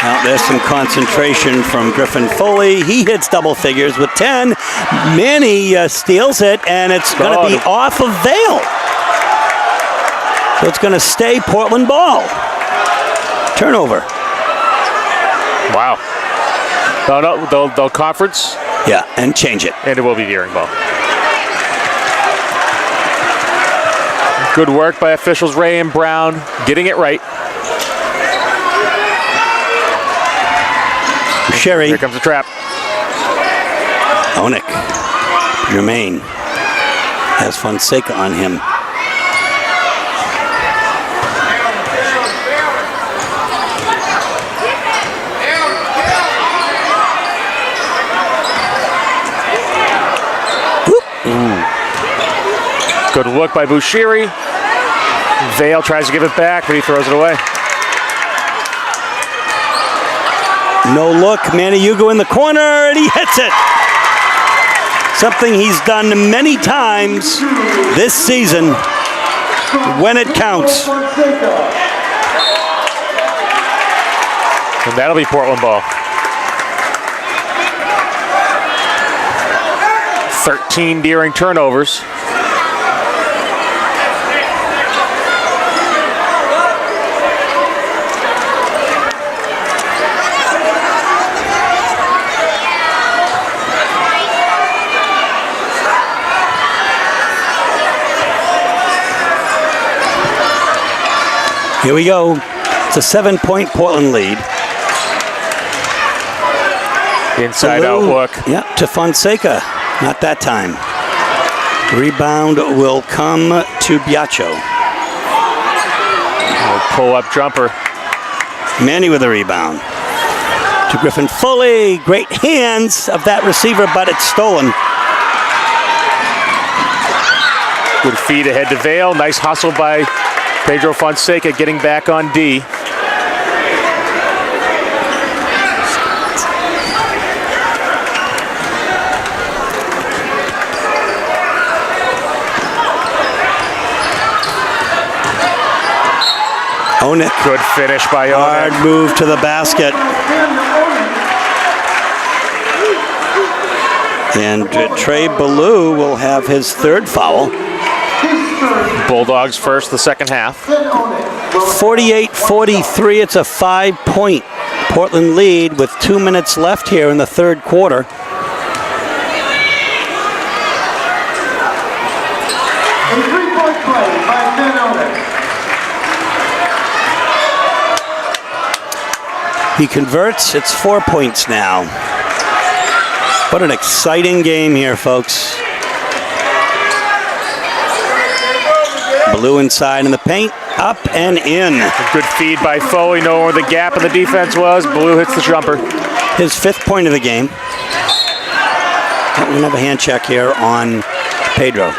Now there's some concentration from Griffin Foley. He hits double figures with 10. Manny steals it, and it's going to be off of Vail. So it's going to stay Portland ball. Turnover. Wow. No, they'll conference. Yeah, and change it. And it will be Deering ball. Good work by officials Ray and Brown, getting it right. Sherry. Here comes the trap. Onek. Jermaine has Fonseca on him. Good look by Bushiri. Vail tries to give it back, but he throws it away. No look, Maniugo in the corner, and he hits it. Something he's done many times this season when it counts. And that'll be Portland ball. 13 Deering turnovers. Here we go. It's a 7-point Portland lead. Inside out look. Yeah, to Fonseca. Not that time. Rebound will come to Biacho. Pull-up jumper. Manny with a rebound. To Griffin Foley. Great hands of that receiver, but it's stolen. Good feed ahead to Vail. Nice hustle by Pedro Fonseca getting back on D. Onek. Good finish by Onek. Hard move to the basket. And Trey Ballou will have his third foul. Bulldogs first, the second half. 48-43, it's a 5-point Portland lead with 2 minutes left here in the third quarter. A 3-point play by Ben Onek. He converts, it's 4 points now. What an exciting game here, folks. Blue inside in the paint, up and in. A good feed by Foley, knowing where the gap in the defense was. Blue hits the jumper. His 5th point of the game. We're going to have a hand check here on Pedro.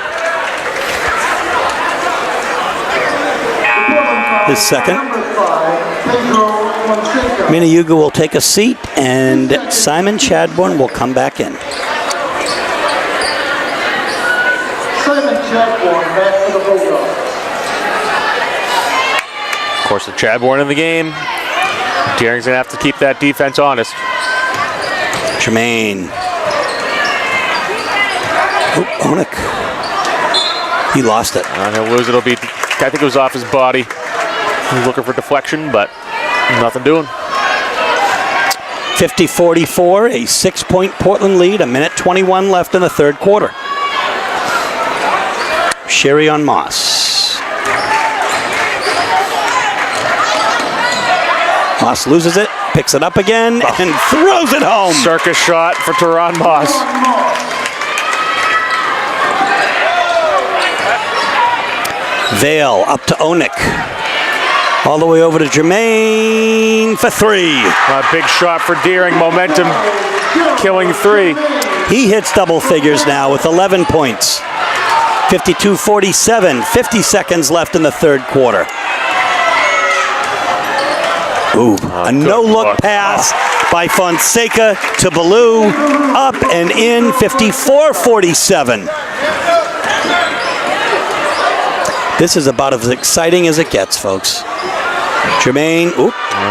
His second. Maniugo will take a seat, and Simon Chadbourne will come back in. Simon Chadbourne back for the Bulldogs. Of course, the Chadbourne in the game. Deering's going to have to keep that defense honest. Jermaine. Oh, Onek. He lost it. He'll lose it. It'll be, I think it was off his body. He was looking for deflection, but nothing doing. 50-44, a 6-point Portland lead, a minute 21 left in the third quarter. Sherry on Moss. Moss loses it, picks it up again, and throws it home. Circus shot for Teron Moss. Vail up to Onek. All the way over to Jermaine for 3. A big shot for Deering. Momentum killing 3. He hits double figures now with 11 points. 52-47, 50 seconds left in the third quarter. Ooh, a no-look pass by Fonseca to Ballou, up and in, 54-47. This is about as exciting as it gets, folks. Jermaine,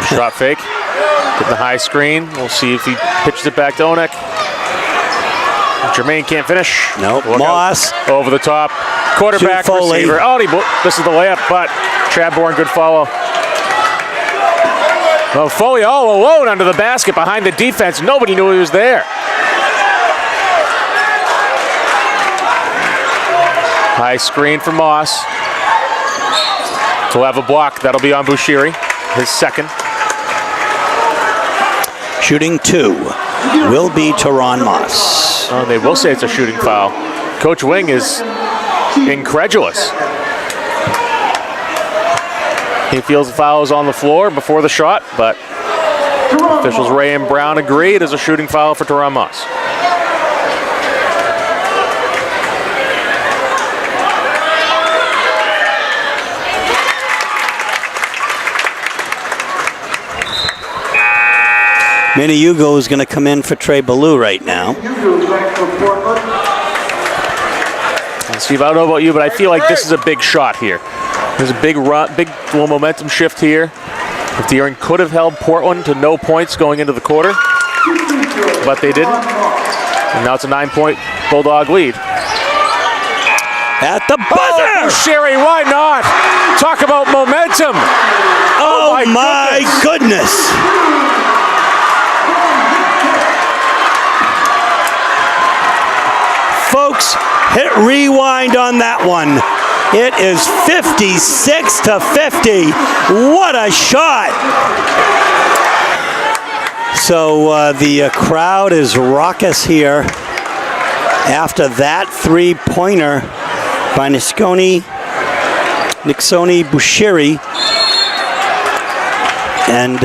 shot fake, get the high screen. We'll see if he pitches it back to Onek. Jermaine can't finish. Nope. Moss. Over the top. Quarterback, receiver. Oh, this is the layup, but Chadbourne, good follow. Well, Foley all alone under the basket behind the defense. Nobody knew he was there. High screen for Moss. So we'll have a block. That'll be on Bushiri, his second. Shooting 2 will be Teron Moss. Oh, they will say it's a shooting foul. Coach Wing is incredulous. He feels the foul is on the floor before the shot, but officials Ray and Brown agree it is a shooting foul for Teron Moss. Manny Hugo is going to come in for Trey Ballou right now. And Steve, I don't know about you, but I feel like this is a big shot here. There's a big run, big little momentum shift here. If Deering could have held Portland to no points going into the quarter, but they didn't. And now it's a 9-point Bulldog lead. At the buzzer! Sherry, why not? Talk about momentum. Oh my goodness. Folks, hit rewind on that one. It is 56-50. What a shot. So the crowd is raucous here after that three-pointer by Niksoni Bushiri. And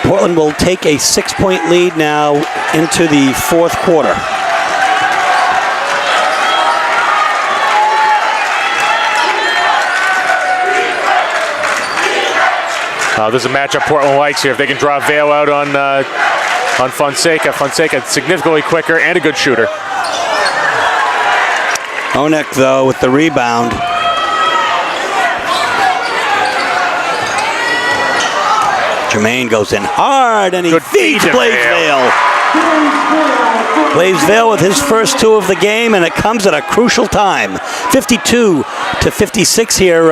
Portland will take a 6-point lead now into the fourth quarter. There's a matchup Portland likes here. If they can draw Vail out on Fonseca. Fonseca significantly quicker and a good shooter. Onek, though, with the rebound. Jermaine goes in hard, and he feeds Blaisdell. Blaisdell with his first 2 of the game, and it comes at a crucial time. 52-56 here.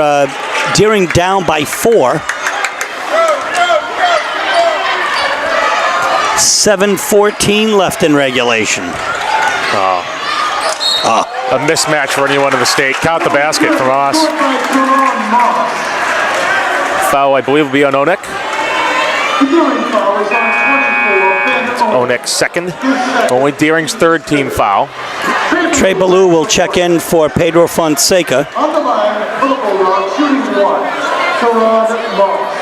Deering down by 4. 7:14 left in regulation. A mismatch for anyone in the state. Count the basket from Moss. Foul, I believe, will be on Onek. It's Onek's second. Only Deering's third team foul. Trey Ballou will check in for Pedro Fonseca. On the line for the Bulldogs, shooting 1, Teron Moss.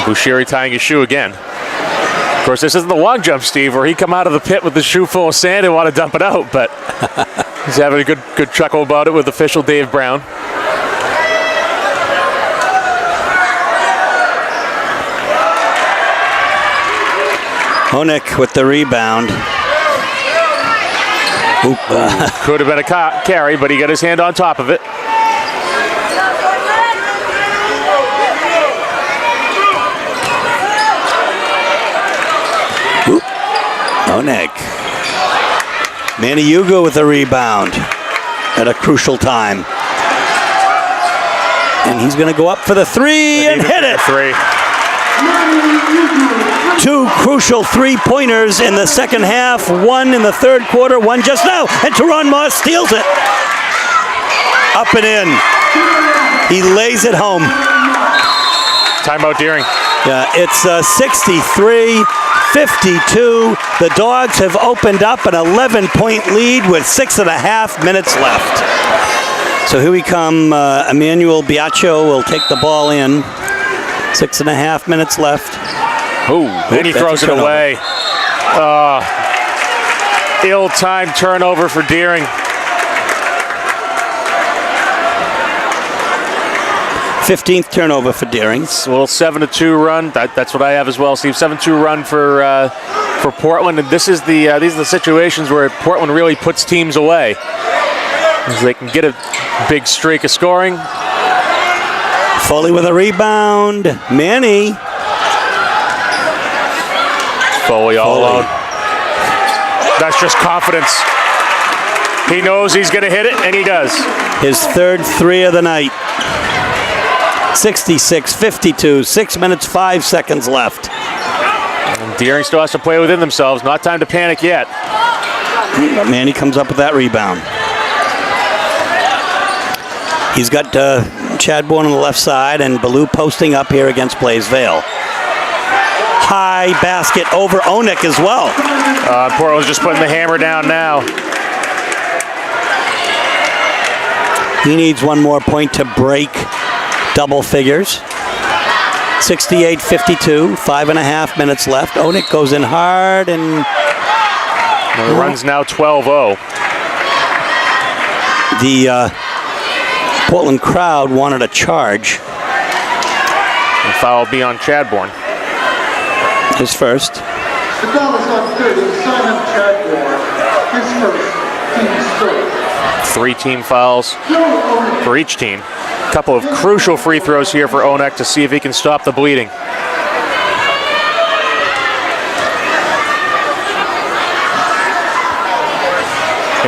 Bushiri tying his shoe again. Of course, this isn't the long jump, Steve, where he come out of the pit with the shoe full of sand and want to dump it out, but he's having a good chuckle about it with official Dave Brown. Onek with the rebound. Could have been a carry, but he got his hand on top of it. Onek. Manny Hugo with the rebound at a crucial time. And he's going to go up for the 3 and hit it. 2 crucial 3-pointers in the second half. 1 in the third quarter, 1 just now. And Teron Moss steals it. Up and in. He lays it home. Timeout Deering. Yeah, it's 63-52. The Dogs have opened up an 11-point lead with 6.5 minutes left. So here we come. Emmanuel Biaccio will take the ball in. 6.5 minutes left. Ooh, then he throws it away. Ill-timed turnover for Deering. 15th turnover for Deering. It's a little 7-2 run. That's what I have as well, Steve. 7-2 run for Portland, and these are the situations where Portland really puts teams away, as they can get a big streak of scoring. Foley with a rebound. Manny. Foley all alone. That's just confidence. He knows he's going to hit it, and he does. His third three of the night. 66-52, 6 minutes, 5 seconds left. And Deering still has to play within themselves. Not time to panic yet. But Manny comes up with that rebound. He's got Chadbourne on the left side and Ballou posting up here against Blaisville. High basket over Onek as well. Portland's just putting the hammer down now. He needs one more point to break double figures. 68-52, 5.5 minutes left. Onek goes in hard and... Well, the run's now 12-0. The Portland crowd wanted a charge. And foul will be on Chadbourne. His first. The foul is on 30, Simon Chadbourne, his first, team's first. 3 team fouls for each team. A couple of crucial free throws here for Onek to see if he can stop the bleeding.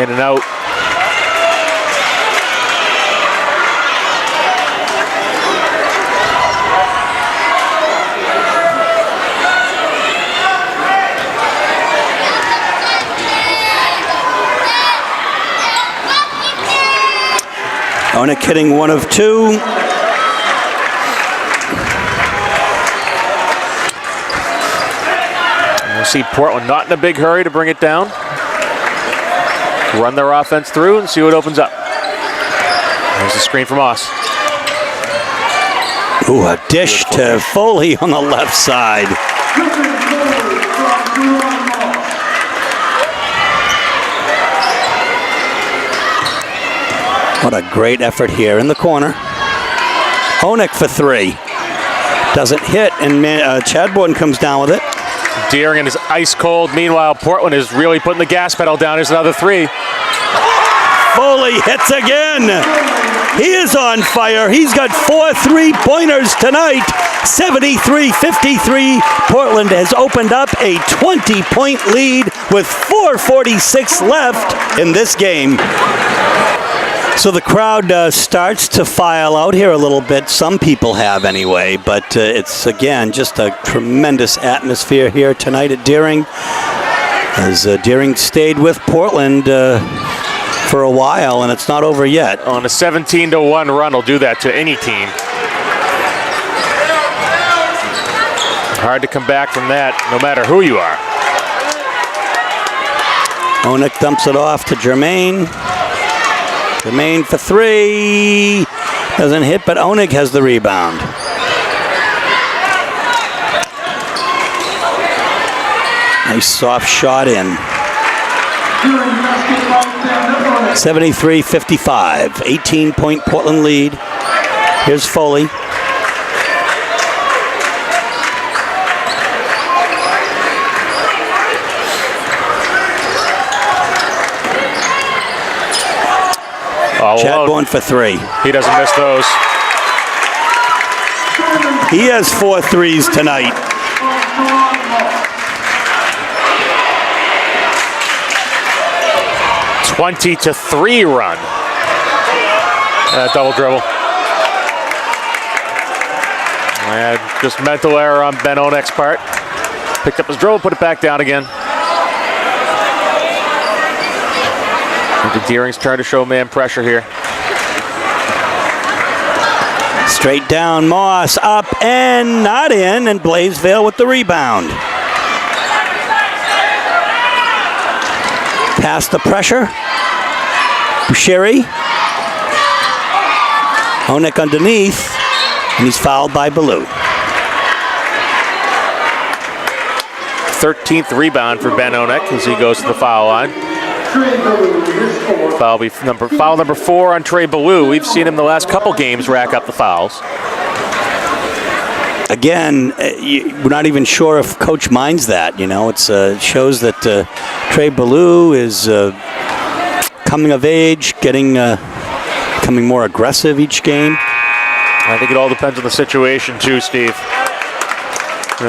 In and out. Onek hitting 1 of 2. We'll see Portland not in a big hurry to bring it down. Run their offense through and see what opens up. There's the screen from Moss. Ooh, a dish to Foley on the left side. What a great effort here in the corner. Onek for 3. Doesn't hit, and Chadbourne comes down with it. Deering is ice cold. Meanwhile, Portland is really putting the gas pedal down. Here's another 3. Foley hits again. He is on fire. He's got 4 3-pointers tonight. 73-53. Portland has opened up a 20-point lead with 4:46 left in this game. So the crowd starts to file out here a little bit. Some people have anyway, but it's, again, just a tremendous atmosphere here tonight at Deering, as Deering stayed with Portland for a while, and it's not over yet. On a 17-1 run will do that to any team. Hard to come back from that, no matter who you are. Onek dumps it off to Jermaine. Jermaine for 3. Doesn't hit, but Onek has the rebound. Nice soft shot in. 73-55. 18-point Portland lead. Here's Foley. Chadbourne for 3. He doesn't miss those. He has 4 threes tonight. A 20-3 run. Double dribble. And just mental error on Ben Onek's part. Picked up his dribble, put it back down again. Into Deering's turn to show man pressure here. Straight down, Moss up and not in, and Blaisville with the rebound. Past the pressure. Bushiri. Onek underneath, and he's fouled by Ballou. 13th rebound for Ben Onek as he goes to the foul line. Foul number 4 on Trey Ballou. We've seen him the last couple games rack up the fouls. Again, we're not even sure if Coach minds that. It shows that Trey Ballou is coming of age, becoming more aggressive each game. I think it all depends on the situation too, Steve.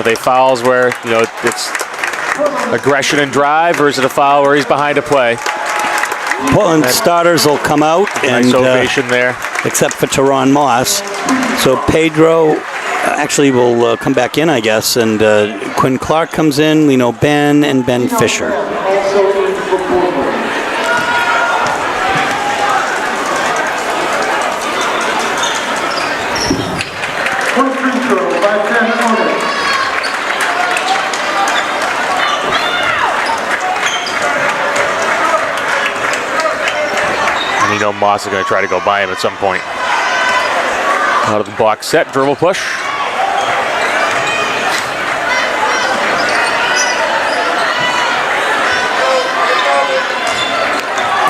They fouls where it's aggression and drive, or is it a foul where he's behind a play? Portland starters will come out, nice ovation there, except for Teron Moss. So Pedro actually will come back in, I guess, and Quinn Clark comes in, Lino Ben, and Ben Fisher. Moss is going to try to go by him at some point. Out of the box set, dribble push.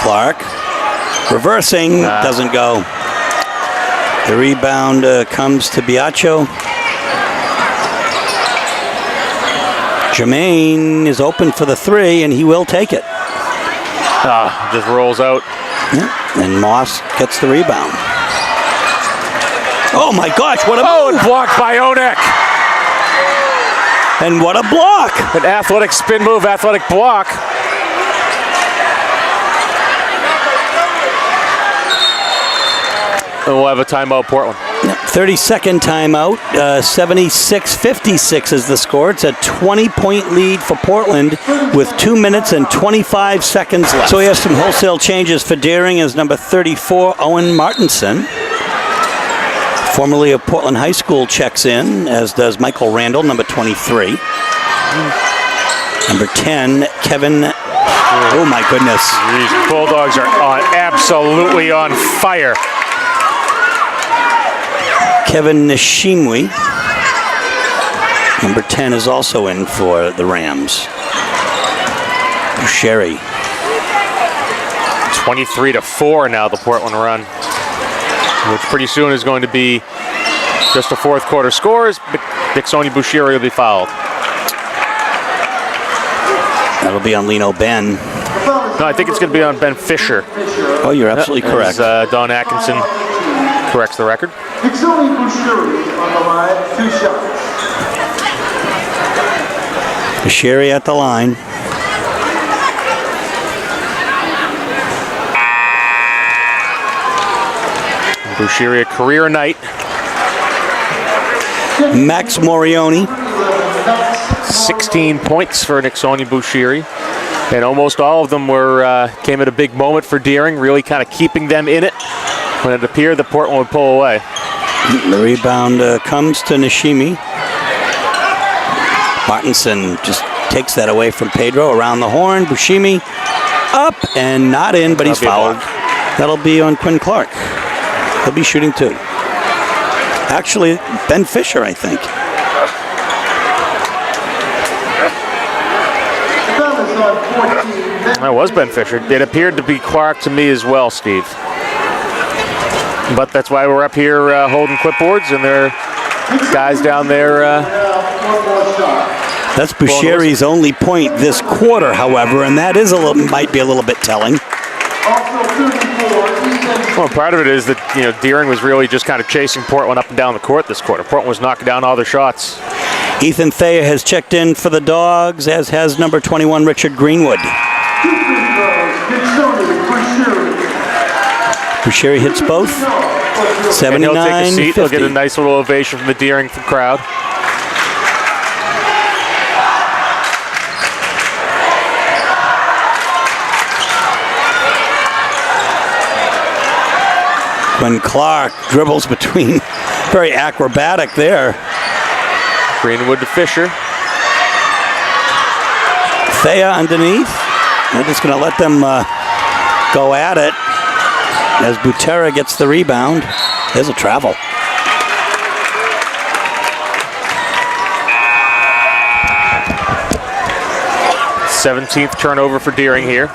Clark reversing, doesn't go. The rebound comes to Biaccio. Jermaine is open for the 3, and he will take it. Just rolls out. Yeah. And Moss gets the rebound. Oh my gosh, what a move! And blocked by Onek. And what a block! An athletic spin move, athletic block. And we'll have a timeout, Portland. 32nd timeout, 76-56 is the score. It's a 20-point lead for Portland with 2 minutes and 25 seconds left. So he has some wholesale changes for Deering as number 34, Owen Martinson, formerly of Portland High School, checks in, as does Michael Randall, number 23. Number 10, Kevin. Oh my goodness. These Bulldogs are absolutely on fire. Kevin Nishimwe, number 10, is also in for the Rams. Sherry. 23-4 now, the Portland run, which pretty soon is going to be just a fourth quarter scores. Dixoni Bushiri will be fouled. That'll be on Lino Ben. No, I think it's going to be on Ben Fisher. Oh, you're absolutely correct. As, Don Atkinson corrects the record. Dixoni Bushiri on the line, 2 shots. Bushiri at the line. Bushiri, a career night. Max Morioni. 16 points for Dixoni Bushiri. And almost all of them came at a big moment for Deering, really kind of keeping them in it when it appeared that Portland would pull away. The rebound comes to Nishimi. Martinson just takes that away from Pedro around the horn. Bushimi up and not in, but he's fouled. That'll be on Quinn Clark. He'll be shooting 2. Actually, Ben Fisher, I think. That was Ben Fisher. It appeared to be Clark to me as well, Steve. But that's why we're up here holding clipboards, and there are guys down there. That's Bushiri's only point this quarter, however, and that is might be a little bit telling. Well, part of it is that Deering was really just kind of chasing Portland up and down the court this quarter. Portland was knocking down all their shots. Ethan Thayer has checked in for the Dogs, as has number 21, Richard Greenwood. Bushiri hits both. 79-50. And he'll take a seat. He'll get a nice little ovation from the Deering crowd. When Clark dribbles between, very acrobatic there. Greenwood to Fisher. Thea underneath. They're just going to let them go at it as Butera gets the rebound. There's a travel. 17th turnover for Deering here.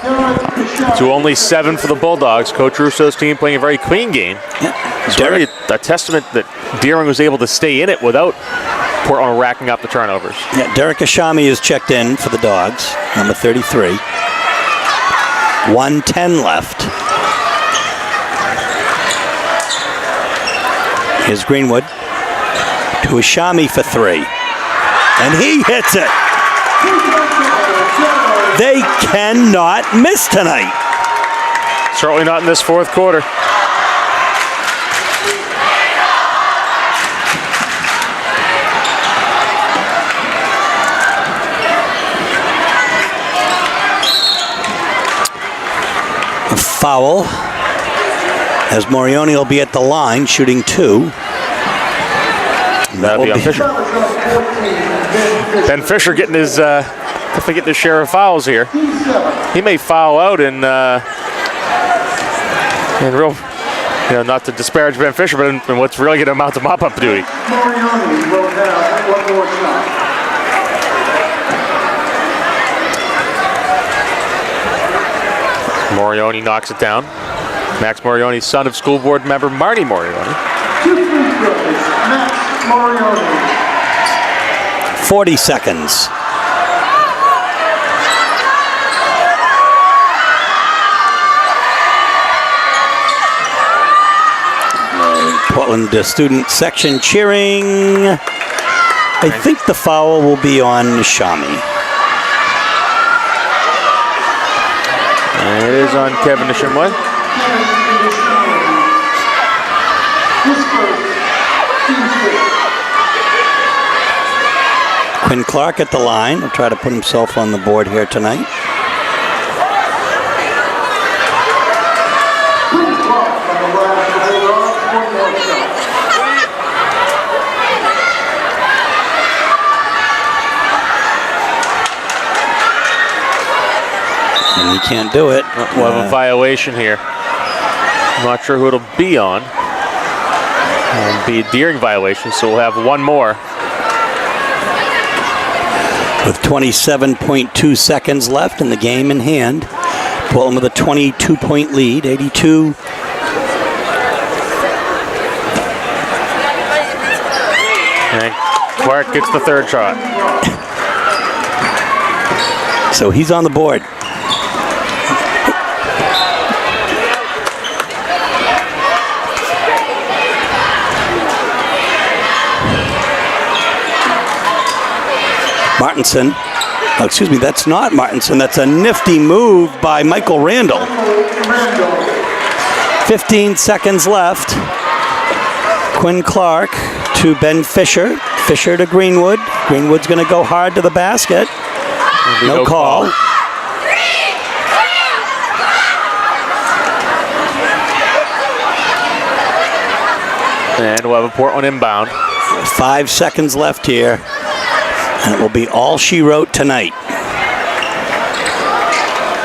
To only 7 for the Bulldogs. Coach Russo's team playing a very clean game. It's really a testament that Deering was able to stay in it without Portland racking up the turnovers. Yeah, Derek Ashami is checked in for the Dogs, number 33. 1:10 left. Here's Greenwood to Ashami for 3. And he hits it. They cannot miss tonight. Certainly not in this fourth quarter. A foul, as Morioni will be at the line shooting 2. That'll be on Fisher. Ben Fisher getting his definitely getting his share of fouls here. He may foul out in real, not to disparage Ben Fisher, but in what's really going to amount to mop-up duty. Morioni will have one more shot. Morioni knocks it down. Max Morioni, son of school board member Marty Morioni. 2 free throws. Max Morioni. 40 seconds. Portland student section cheering. I think the foul will be on Ashami. And it is on Kevin Nishimwe. Quinn Clark at the line. Will try to put himself on the board here tonight. And he can't do it. We'll have a violation here. I'm not sure who it'll be on. It'll be a Deering violation, so we'll have one more. With 27.2 seconds left in the game in hand. Portland with a 22-point lead, 82. And Clark gets the third shot. So he's on the board. Martinson. Oh, excuse me, that's not Martinson. That's a nifty move by Michael Randall. 15 seconds left. Quinn Clark to Ben Fisher. Fisher to Greenwood. Greenwood's going to go hard to the basket. No call. And we'll have a Portland inbound. 5 seconds left here. And it will be all she wrote tonight.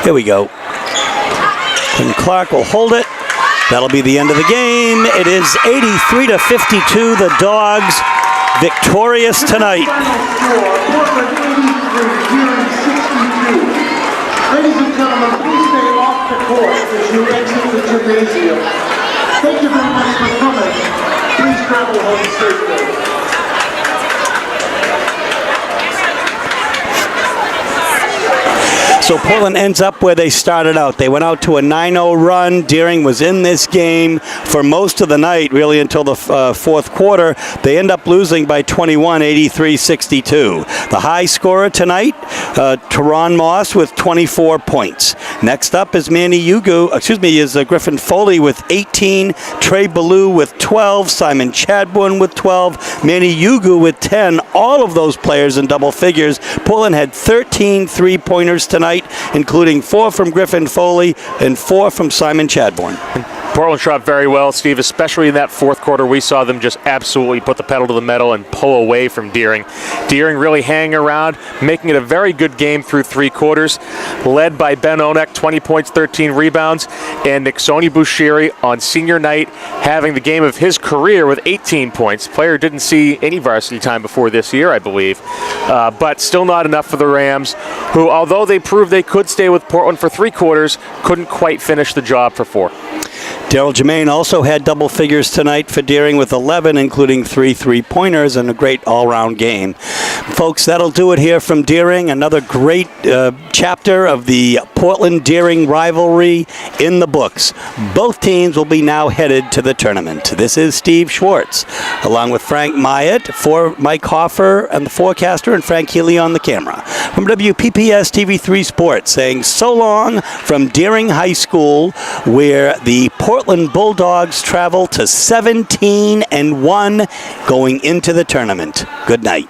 Here we go. Quinn Clark will hold it. That'll be the end of the game. It is 83-52. The Dogs victorious tonight. Portland 83, Deering 62. Ladies and gentlemen, please stay off the court as you exit the gymnasium. Thank you very much for coming. Please travel home safely. So Portland ends up where they started out. They went out to a 9-0 run. Deering was in this game for most of the night, really until the fourth quarter. They end up losing by 21, 83-62. The high scorer tonight, Teron Moss with 24 points. Next up is Griffin Foley with 18, Trey Ballou with 12, Simon Chadbourne with 12, Manny Yugu with 10. All of those players in double figures. Portland had 13 three-pointers tonight, including 4 from Griffin Foley and 4 from Simon Chadbourne. Portland shot very well, Steve, especially in that fourth quarter. We saw them just absolutely put the pedal to the metal and pull away from Deering. Deering really hanging around, making it a very good game through 3 quarters, led by Ben Onek, 20 points, 13 rebounds, and Niksoni Bushiri on senior night having the game of his career with 18 points. Player didn't see any varsity time before this year, I believe, but still not enough for the Rams, who, although they proved they could stay with Portland for 3 quarters, couldn't quite finish the job for 4. Daryl Jermaine also had double figures tonight for Deering with 11, including 3 3-pointers and a great all-round game. Folks, that'll do it here from Deering. Another great chapter of the Portland-Deering rivalry in the books. Both teams will be now headed to the tournament. This is Steve Schwartz, along with Frank Myatt, for Mike Hoffer and the forecaster, and Frank Healy on the camera. From WPPS TV3 Sports, saying so long from Deering High School, where the Portland Bulldogs travel to 17-1 going into the tournament. Good night.